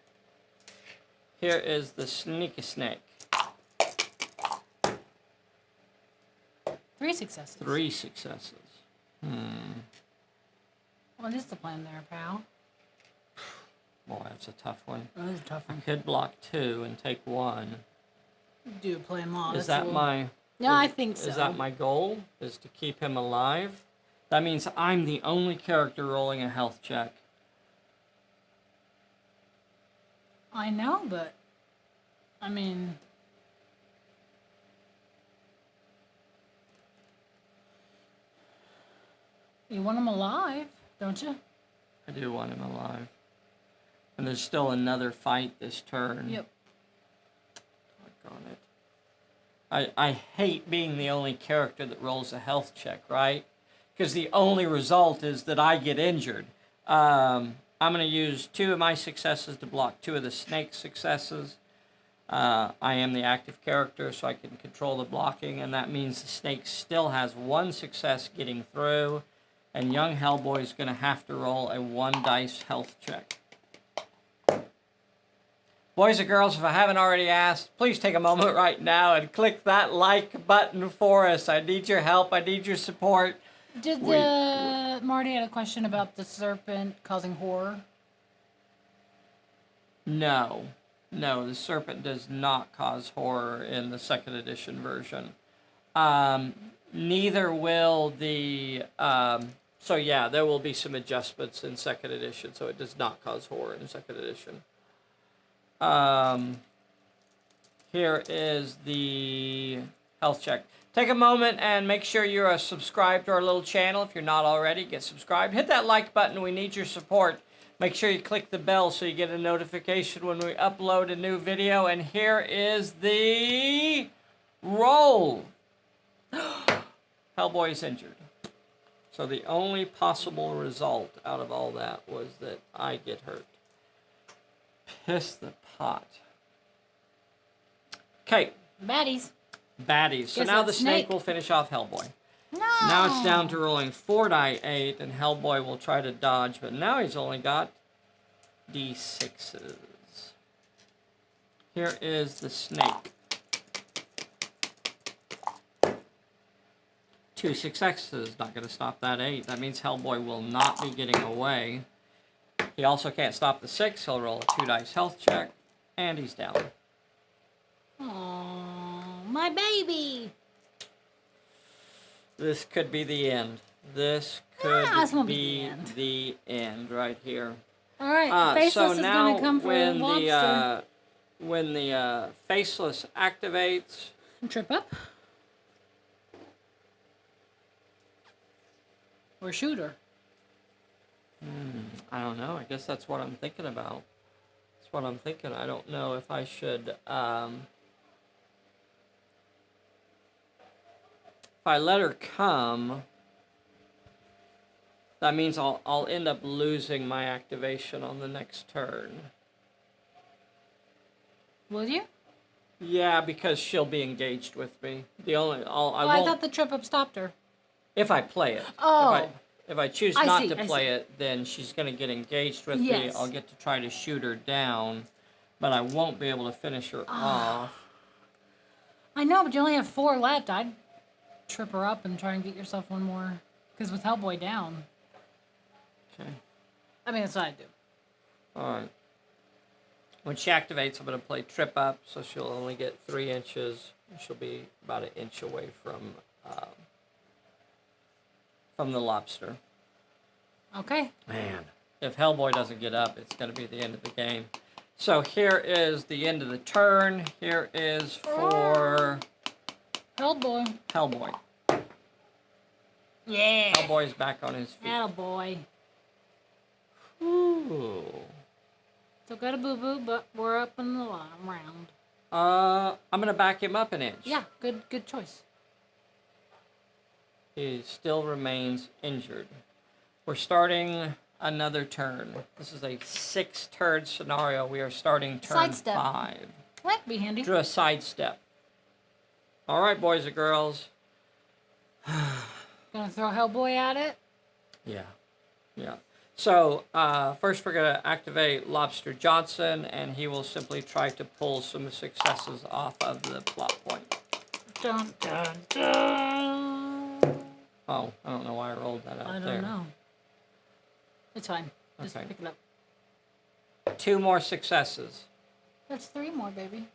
Here is the Sneaky Snake. 3 successes. 3 successes. What is the plan there, pal? Boy, that's a tough one. Oh, that's a tough I one. could block 2 and take 1. Do a plan law. Is That's a that little- my... No, I think so. Is that my goal? Is to keep him alive? That means I'm the only character rolling a health check. I know, but I mean, you want him alive, don't you? I do want him alive. And there's still another fight this turn. Yep. Doggone it. I hate being the only character that rolls a health check, right? Because the only result is that I get injured. I'm going to use 2 of my successes to block 2 of the snake's successes. I am the active character, so I can control the blocking, and that means the snake still has 1 success getting through, and Young Hellboy is going to have to roll a 1 dice health check. Boys and girls, if I haven't already asked, please take a moment right now and click that like button for us. I need your help. I need your support. Did Marty had a question about the serpent causing horror? No. No, the serpent does not cause horror in the 2nd edition version. Neither will the... so yeah, there will be some adjustments in 2nd edition, so it does not cause horror in 2nd edition. Here is the health check. Take a moment and make sure you're subscribed to our little channel. If you're not already, get subscribed. Hit that like button. We need your support. Make sure you click the bell so you get a notification when we upload a new video. And here is the roll. Hellboy is injured. So the only possible result out of all that was that I get hurt. Piss the pot. Okay. Baddies. Baddies. So Guess now the that's snake Snake. will finish off Hellboy. No. Now it's down to rolling 4 die 8, and Hellboy will try to dodge, but now he's only got D6s. Here is the snake. 2 successes, not going to stop that 8. That means Hellboy will not be getting away. He also can't stop the 6. He'll roll a 2 dice health check, and he's down. Oh, my baby. This could be the end. This it's could gonna be the end right here. All right, Faceless So is now gonna come for Lobster. when the Faceless activates, Trip up. Or shoot her. I don't know. I guess that's what I'm thinking about. That's what I'm thinking. I don't know if I should. If I let her come, that means I'll end up losing my activation on the next turn. Will you? Yeah, because she'll be engaged with me. I I won't. thought the trip up stopped her. If I play it. Oh. If I choose I not see, to I play see. it, then she's going to get engaged with me. Yes. I'll get to try to shoot her down, but I won't be able to finish her off. I know, but you only have 4 left. I'd trip her up and try and get yourself one more. Because with Hellboy down. Okay. I mean, that's what I do. All right. When she activates, I'm going to play Trip Up, so she'll only get 3 inches. She'll be about an inch away from the lobster. Okay. Man, if Hellboy doesn't get up, it's going to be the end of the game. So here is the end of the turn. Here is for Hellboy. Hellboy. Yeah. Hellboy's back on his feet. Attaboy. Ooh. Still got a boo-boo, but we're up in the round. I'm going to back him up an inch. Yeah, good choice. He still remains injured. We're starting another turn. This is a 6-turn scenario. We are starting turn Sidestep. 5. That'd be handy. Drew a sidestep. All right, boys and girls. Gonna throw Hellboy at it? Yeah. So, first we're going to activate Lobster Johnson, and he will simply try to pull some successes off of the plot point. Dun, dun, dun. Oh, I don't know why I rolled that out I don't there. know. It's fine. Just Okay. pick it up. 2 more successes. That's 3 more, baby.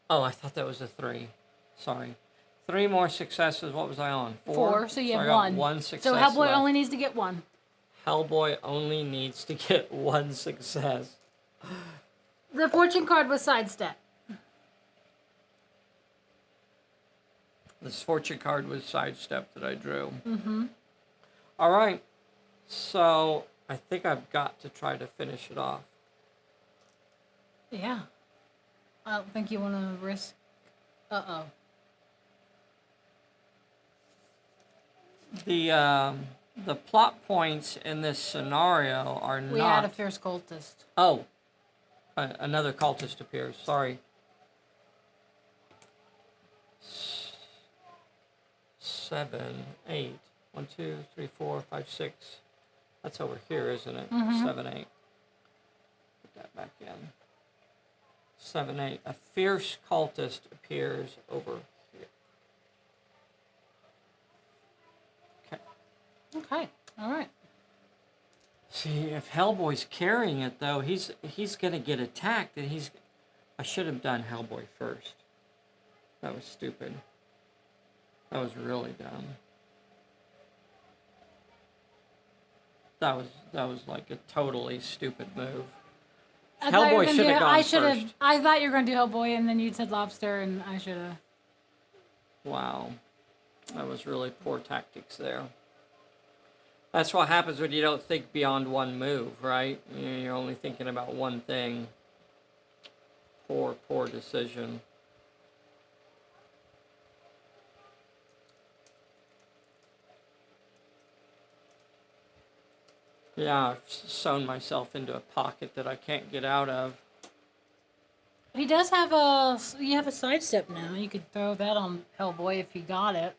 Oh, I thought that was a 3. Sorry. 3 more successes. What was I on? 4, so you I have got 1. 1 success So Hellboy left. only needs to get 1. Hellboy only needs to get 1 success. The fortune card was sidestep. This fortune card was sidestep that I drew. Mm-hmm. All right. So I think I've got to try to finish it off. Yeah. I don't think you want to risk... Uh-oh. The plot points in this scenario are We had a not... fierce cultist. Oh. Another cultist appears. Sorry. 7, 8. 1, 2, 3, 4, 5, 6. That's over here, isn't it? 7, 8. Put that back in. 7, 8. A fierce cultist appears over here. Okay. Okay. All right. See, if Hellboy's carrying it, though, he's gonna get attacked, and I should have done Hellboy first. That was stupid. That was really dumb. That was like a totally stupid move. Hellboy should have gone first. I thought you were gonna do Hellboy, and then you said lobster, and I should have. Wow, that was really poor tactics there. That's what happens when you don't think beyond one move, right? You're only thinking about one thing. Poor decision. Yeah, I've sewn myself into a pocket that I can't get out of. He does have you have a sidestep now. You could throw that on Hellboy if he got it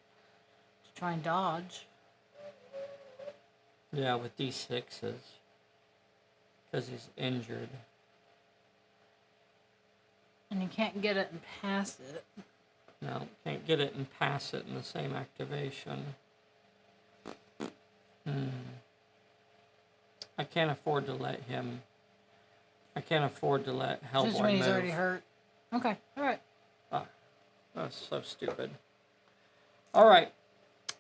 to try and dodge. Yeah, with D6s. Because he's injured. And you can't get it and pass it. No, can't get it and pass it in the same activation. I can't afford to let him... I can't afford to let Hellboy Just when he's move. already hurt. Okay, alright. Oh, that's so stupid. Alright.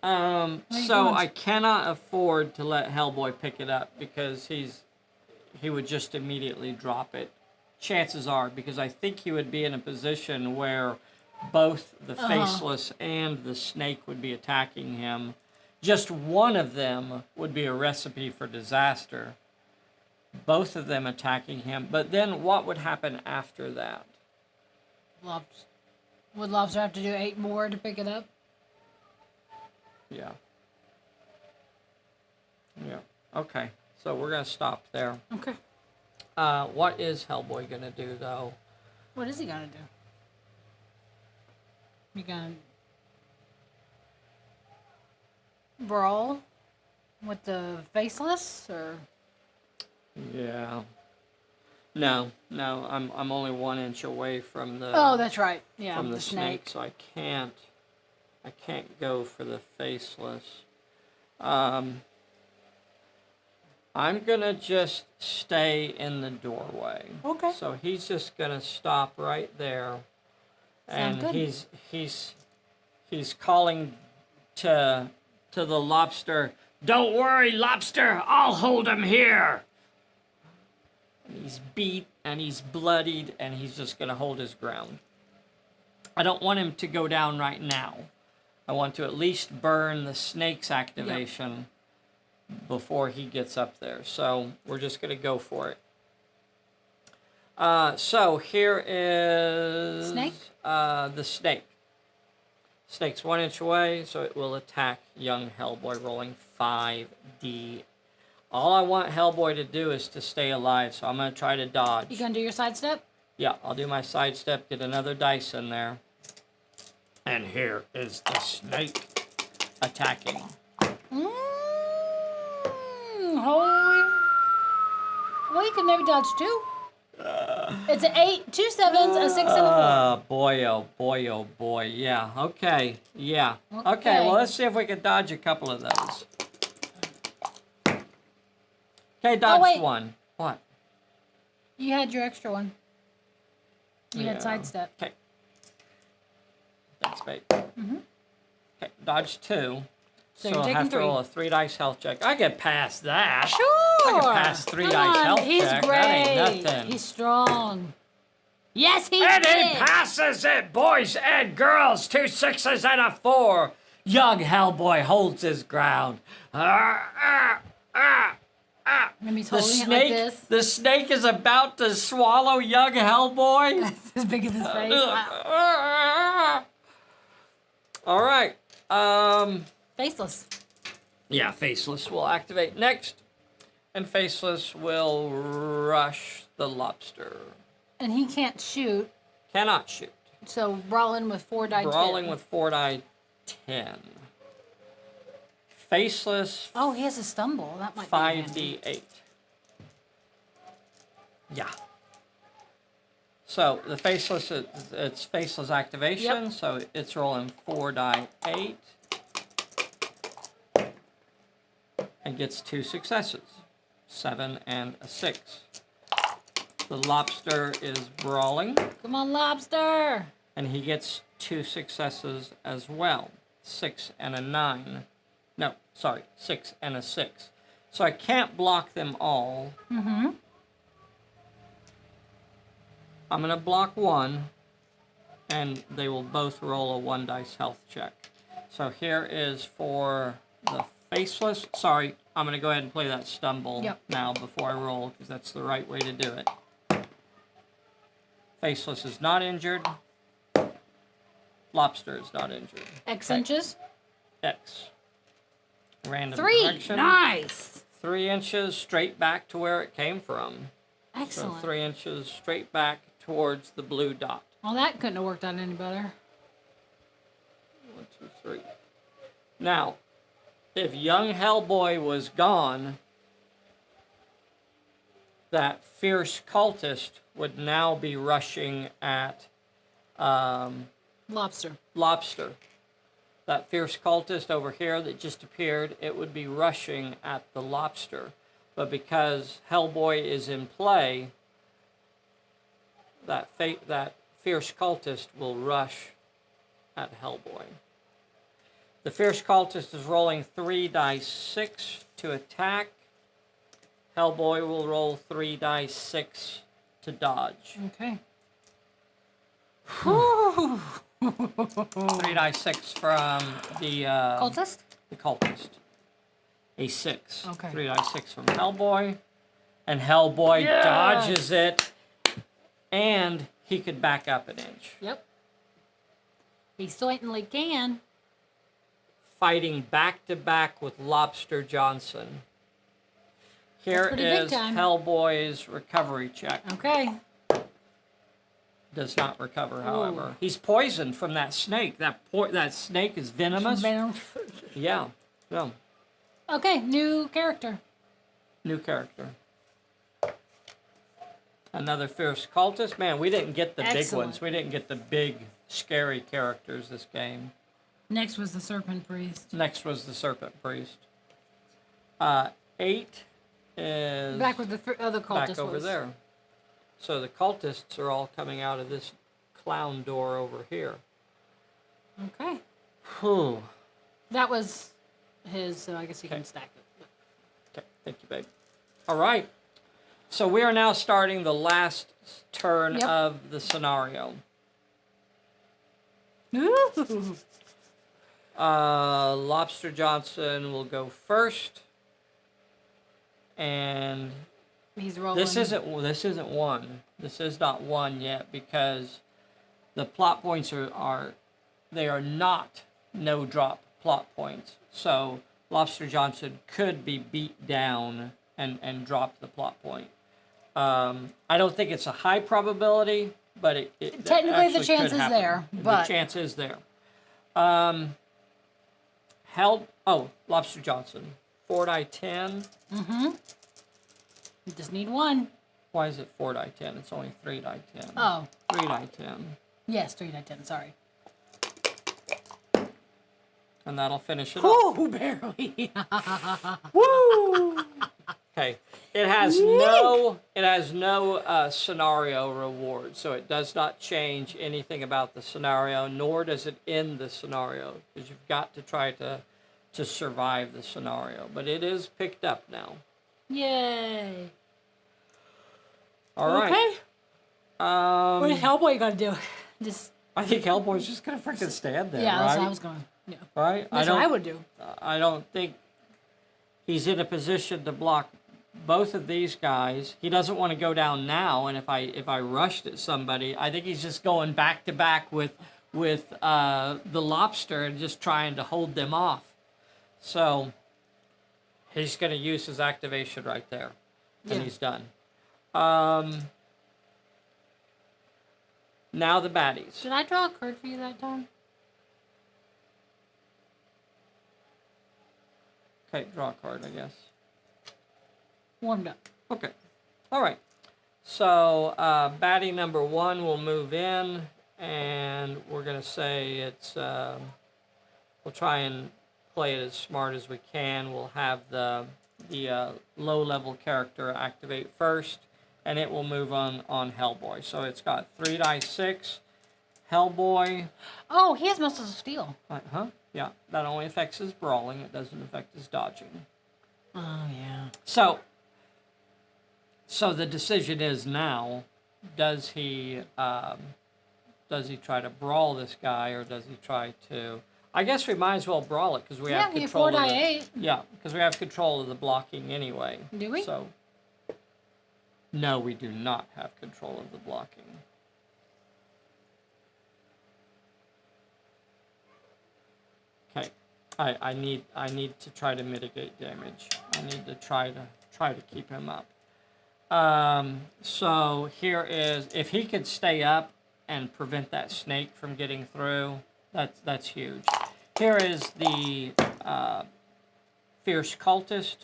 So I cannot afford to let Hellboy pick it up because he would just immediately drop it. Chances are, because I think he would be in a position where both the Faceless and the Snake would be attacking him. Just one of them would be a recipe for disaster. Both of them attacking him. But then what would happen after that? Would Lobster have to do 8 more to pick it up? Yeah. Yeah. Okay. So we're going to stop there. Okay. What is Hellboy going to do, though? What is he gonna do? You gonna brawl with the Faceless, or? Yeah. No. I'm only 1 inch away from the. Oh, that's right. Yeah, from the snake. So I can't go for the Faceless. I'm gonna just stay in the doorway. Okay. So he's just gonna stop right there, and Sounds good. he's calling to the Lobster. Don't worry, Lobster. I'll hold him here. And he's beat and he's bloodied, and he's just gonna hold his ground. I don't want him to go down right now. I want to at least burn the Snake's activation. Yep. Before he gets up there. So we're just going to go for it. So here is Snake? The Snake. Snake's 1 inch away, so it will attack young Hellboy, rolling 5D. All I want Hellboy to do is to stay alive, so I'm going to try to dodge. You gonna do your sidestep? Yeah, I'll do my sidestep, get another dice in there. And here is the Snake attacking. Holy. Well, you can maybe dodge 2. It's an 8, 2 sevens, a 6, and a 4. Oh boy. Yeah, okay. Yeah. Okay, well, let's see if we can dodge a couple of those. Okay, dodge 1. What? You had your extra one. You Yeah. had sidestep. Okay. Thanks, babe. Okay, dodge 2. So So you're I'll taking have to 3. roll a 3 dice health check. I get past that. Sure. I can pass 3 Come dice on, health he's check. great. That ain't nothing. He's strong. Yes, he And did. he passes it, boys and girls. 2 6s and a 4. Young Hellboy holds his ground. Maybe he's The holding snake, it like this. the snake is about to swallow young Hellboy. It's as big as his face. Wow. All right. Faceless. Yeah, Faceless will activate next, and Faceless will rush the Lobster. And he can't shoot, Cannot shoot. so brawling with 4 die 10. Brawling with 4 die 10. faceless Oh, he has a stumble. That might be handy. 5d8. Yeah. So the faceless, it's faceless activation, Yep. so it's rolling 4 die 8 and gets 2 successes, 7 and a 6. The lobster is brawling, Come on, lobster. and he gets 2 successes as well, 6 and a 9. No, sorry, 6 and a 6. So I can't block them all. Mm-hmm. I'm going to block one, and they will both roll a 1 dice health check. So here is for the faceless. Sorry, I'm going to go ahead and play that stumble now before I roll, because that's the right way to do it. Faceless is not injured. Lobster is not injured. X Okay. inches. X. Random 3. direction. Nice. 3 inches straight back to where it came from. Excellent. So 3 inches straight back towards the blue dot. Well, that couldn't have worked out any better. 1, 2, 3. Now, if Young Hellboy was gone, that fierce cultist would now be rushing at Lobster. Lobster. That fierce cultist over here that just appeared, it would be rushing at the lobster. But because Hellboy is in play, that fierce cultist will rush at Hellboy. The fierce cultist is rolling 3 dice 6 to attack. Hellboy will roll 3 dice 6 to dodge. Okay. 3 dice 6 from the Cultist? The cultist. A 6. Okay. 3 dice 6 from Hellboy. And Hellboy dodges it. And he could back up an inch. Yep. He certainly can. Fighting back to back with Lobster Johnson. Here pretty big is time. Hellboy's recovery check. Okay. Does not recover, however. He's poisoned from that snake. That snake is venomous. Yeah. No. Okay, new character. New character. Another fierce cultist. Man, we didn't get the big Excellent. ones. We didn't get the big, scary characters this game. Next was the Serpent Priest. Next was the Serpent Priest. 8 is Back with the other cultist back over was. there. So the cultists are all coming out of this clown door over here. Okay. Whew. That was his, so I guess he can stack it. Okay, thank you, babe. All right. So we are now starting the last turn Yep. of the scenario. Ooh. Lobster Johnson will go first, and He's rolling. this isn't one. This is not one yet, because the plot points are not no drop plot points. So Lobster Johnson could be beat down and drop the plot point. I don't think it's a high probability, but it Technically, the actually chance could is happen. there, but- the chance is there. Lobster Johnson, 4 die 10. Mm-hmm. You just need one. Why is it 4 die 10? It's only 3 die 10. Oh. 3 die 10. Yes, 3 die 10, sorry. And that'll finish it off. Ooh, barely. Woo! Okay. It has no scenario reward, so it does not change anything about the scenario, nor does it end the scenario, because you've got to try to survive the scenario. But it is picked up now. Yay. All right. Okay. What is Hellboy gonna do? Just I think Hellboy's just gonna freaking stand there, yeah, right? that's what I was going. Yeah. Right? That's what I would do. I don't think he's in a position to block both of these guys. He doesn't want to go down now, and if I rushed at somebody, I think he's just going back to back with the lobster and just trying to hold them off. So he's going to use his activation right there, and Yeah. he's done. Now the baddies. Did I draw a card for you that time? Okay, draw a card, I guess. Warmed up. Okay. All right. So baddie number 1 will move in, and we're going to say it's, we'll try and play it as smart as we can. We'll have the low-level character activate first, and it will move on Hellboy. So it's got 3 dice 6. Hellboy. Oh, he has Muscles of Steel. Yeah, that only affects his brawling. It doesn't affect his dodging. Oh, yeah. So the decision is now, does he try to brawl this guy, or does he try to... I guess we might as well brawl it, because we have control of 4 die 8. Yeah, because we have control of the blocking anyway. Do we? So, no, we do not have control of the blocking. Okay, I need to try to mitigate damage. I need to try to keep him up. So here is, if he could stay up and prevent that snake from getting through, that's huge. Here is the fierce cultist.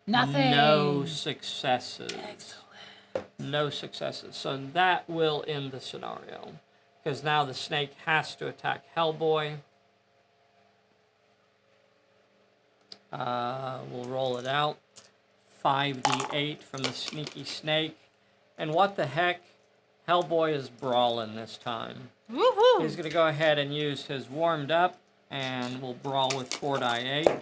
Nothing. No successes. Excellent. No successes. So that will end the scenario, because now the snake has to attack Hellboy. We'll roll it out. 5d8 from the sneaky snake. And what the heck? Hellboy is brawling this time. Woohoo! He's going to go ahead and use his warmed up, and we'll brawl with 4 die 8.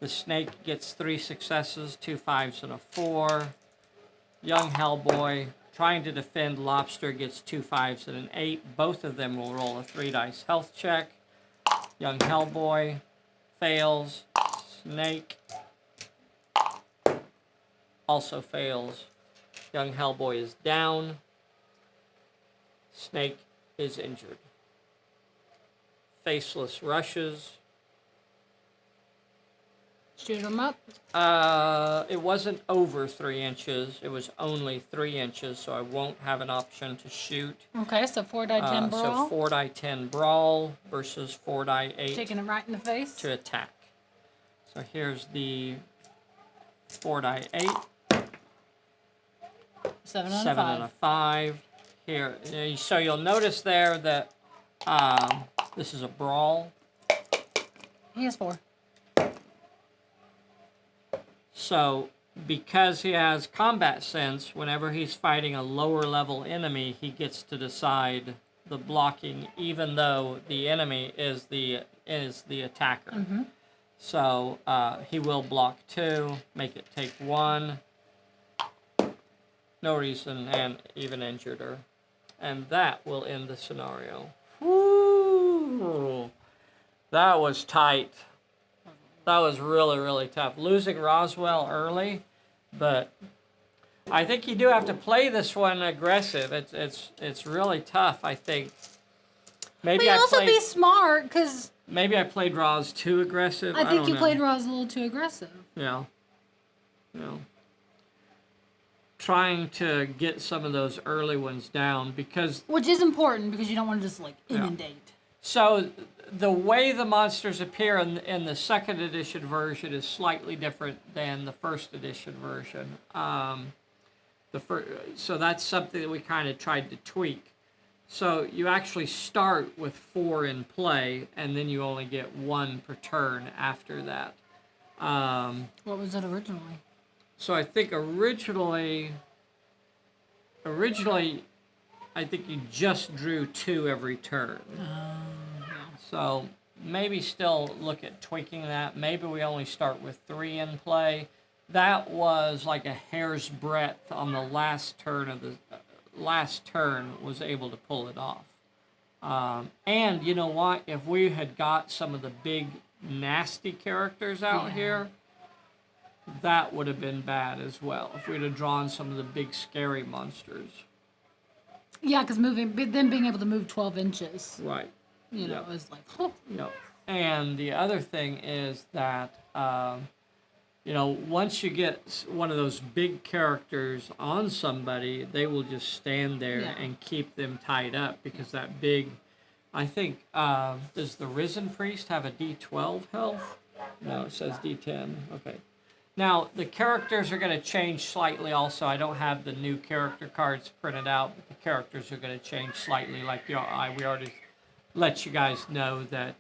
The snake gets 3 successes, 2 5s and a 4. Young Hellboy, trying to defend Lobster, gets 2 5s and an 8. Both of them will roll a 3 dice health check. Young Hellboy fails. Snake also fails. Young Hellboy is down. Snake is injured. Faceless rushes. Shoot him up. It wasn't over 3 inches. It was only 3 inches, so I won't have an option to shoot. Okay, so 4 die 10 brawl. So 4 die 10 brawl versus 4 die 8 Taking it right in the face. to attack. So here's the 4 die 8. 7 and 7 a 5. and a 5. Here, so you'll notice there that this is a brawl. He has 4. So, because he has combat sense, whenever he's fighting a lower level enemy, he gets to decide the blocking, even though the enemy is the attacker. Mm-hmm. So he will block 2, make it take 1. No reason, and even injured her. And that will end the scenario. Woo! That was tight. That was really, really tough. Losing Roswell early, but I think you do have to play this one aggressive. It's really tough, I think. Maybe But you also be smart, because... Maybe I played Roz too aggressive. I think don't you know. played Roz a little too aggressive. Yeah. Yeah. Trying to get some of those early ones down, because... Which is important, because you don't want to just, like, inundate. So the way the monsters appear in the second edition version is slightly different than the first edition version. So that's something that we kind of tried to tweak. So you actually start with 4 in play, and then you only get 1 per turn after that. What was it originally? So I think originally, I think you just drew 2 every turn. So maybe still look at tweaking that. Maybe we only start with 3 in play. That was like a hair's breadth on the last turn of the last turn was able to pull it off. And you know what? If we had got some of the big nasty characters out here, that would have been bad as well. If we'd have drawn some of the big scary monsters. Yeah, because then being able to move 12 inches. Right. You know, it was like, oh. No. And the other thing is that, once you get one of those big characters on somebody, they will just stand there and keep them tied up, because that big, I think, does the Risen Priest have a D12 health? No, it says D10. Okay. Now, the characters are going to change slightly also. I don't have the new character cards printed out, but the characters are going to change slightly. Like we already let you guys know that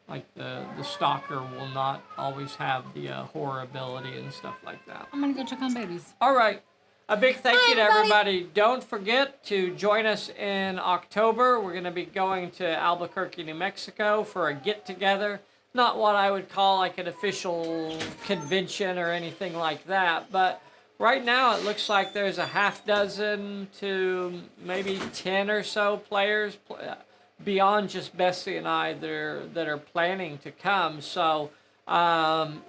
like the stalker will not always have the horror ability and stuff like that. I'm gonna go check on babies. All right. A big thank Bye, you to everybody. everybody. Don't forget to join us in October. We're going to be going to Albuquerque, New Mexico for a get-together. Not what I would call like an official convention or anything like that, but right now it looks like there's a half dozen to maybe 10 or so players beyond just Bessie and I that are planning to come. So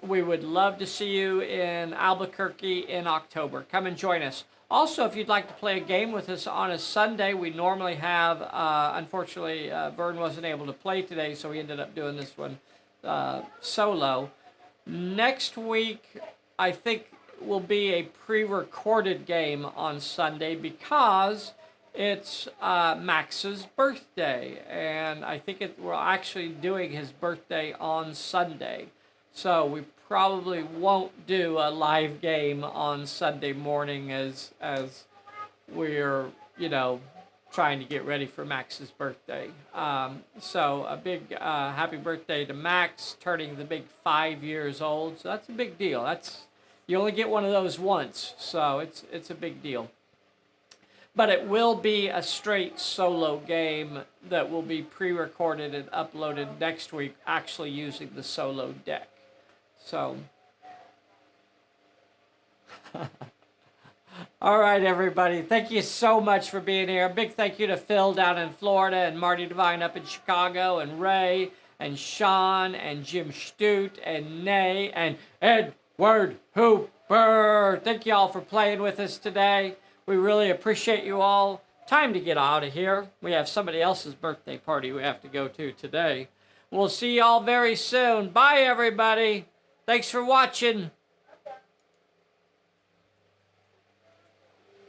we would love to see you in Albuquerque in October. Come and join us. Also, if you'd like to play a game with us on a Sunday, we normally have, unfortunately, Vern wasn't able to play today, so we ended up doing this one solo. Next week, I think, will be a pre-recorded game on Sunday because it's Max's birthday, and I think we're actually doing his birthday on Sunday. So we probably won't do a live game on Sunday morning as we're, trying to get ready for Max's birthday. So a big happy birthday to Max, turning the big 5 years old. So that's a big deal. You only get one of those once, so it's a big deal. But it will be a straight solo game that will be pre-recorded and uploaded next week, actually using the solo deck. So, all right, everybody. Thank you so much for being here. A big thank you to Phil down in Florida, and Marty Devine up in Chicago, and Ray, and Sean, and Jim Stute, and Nay, and Edward Hooper. Thank you all for playing with us today. We really appreciate you all. Time to get out of here. We have somebody else's birthday party we have to go to today. We'll see you all very soon. Bye, everybody. Thanks for watching.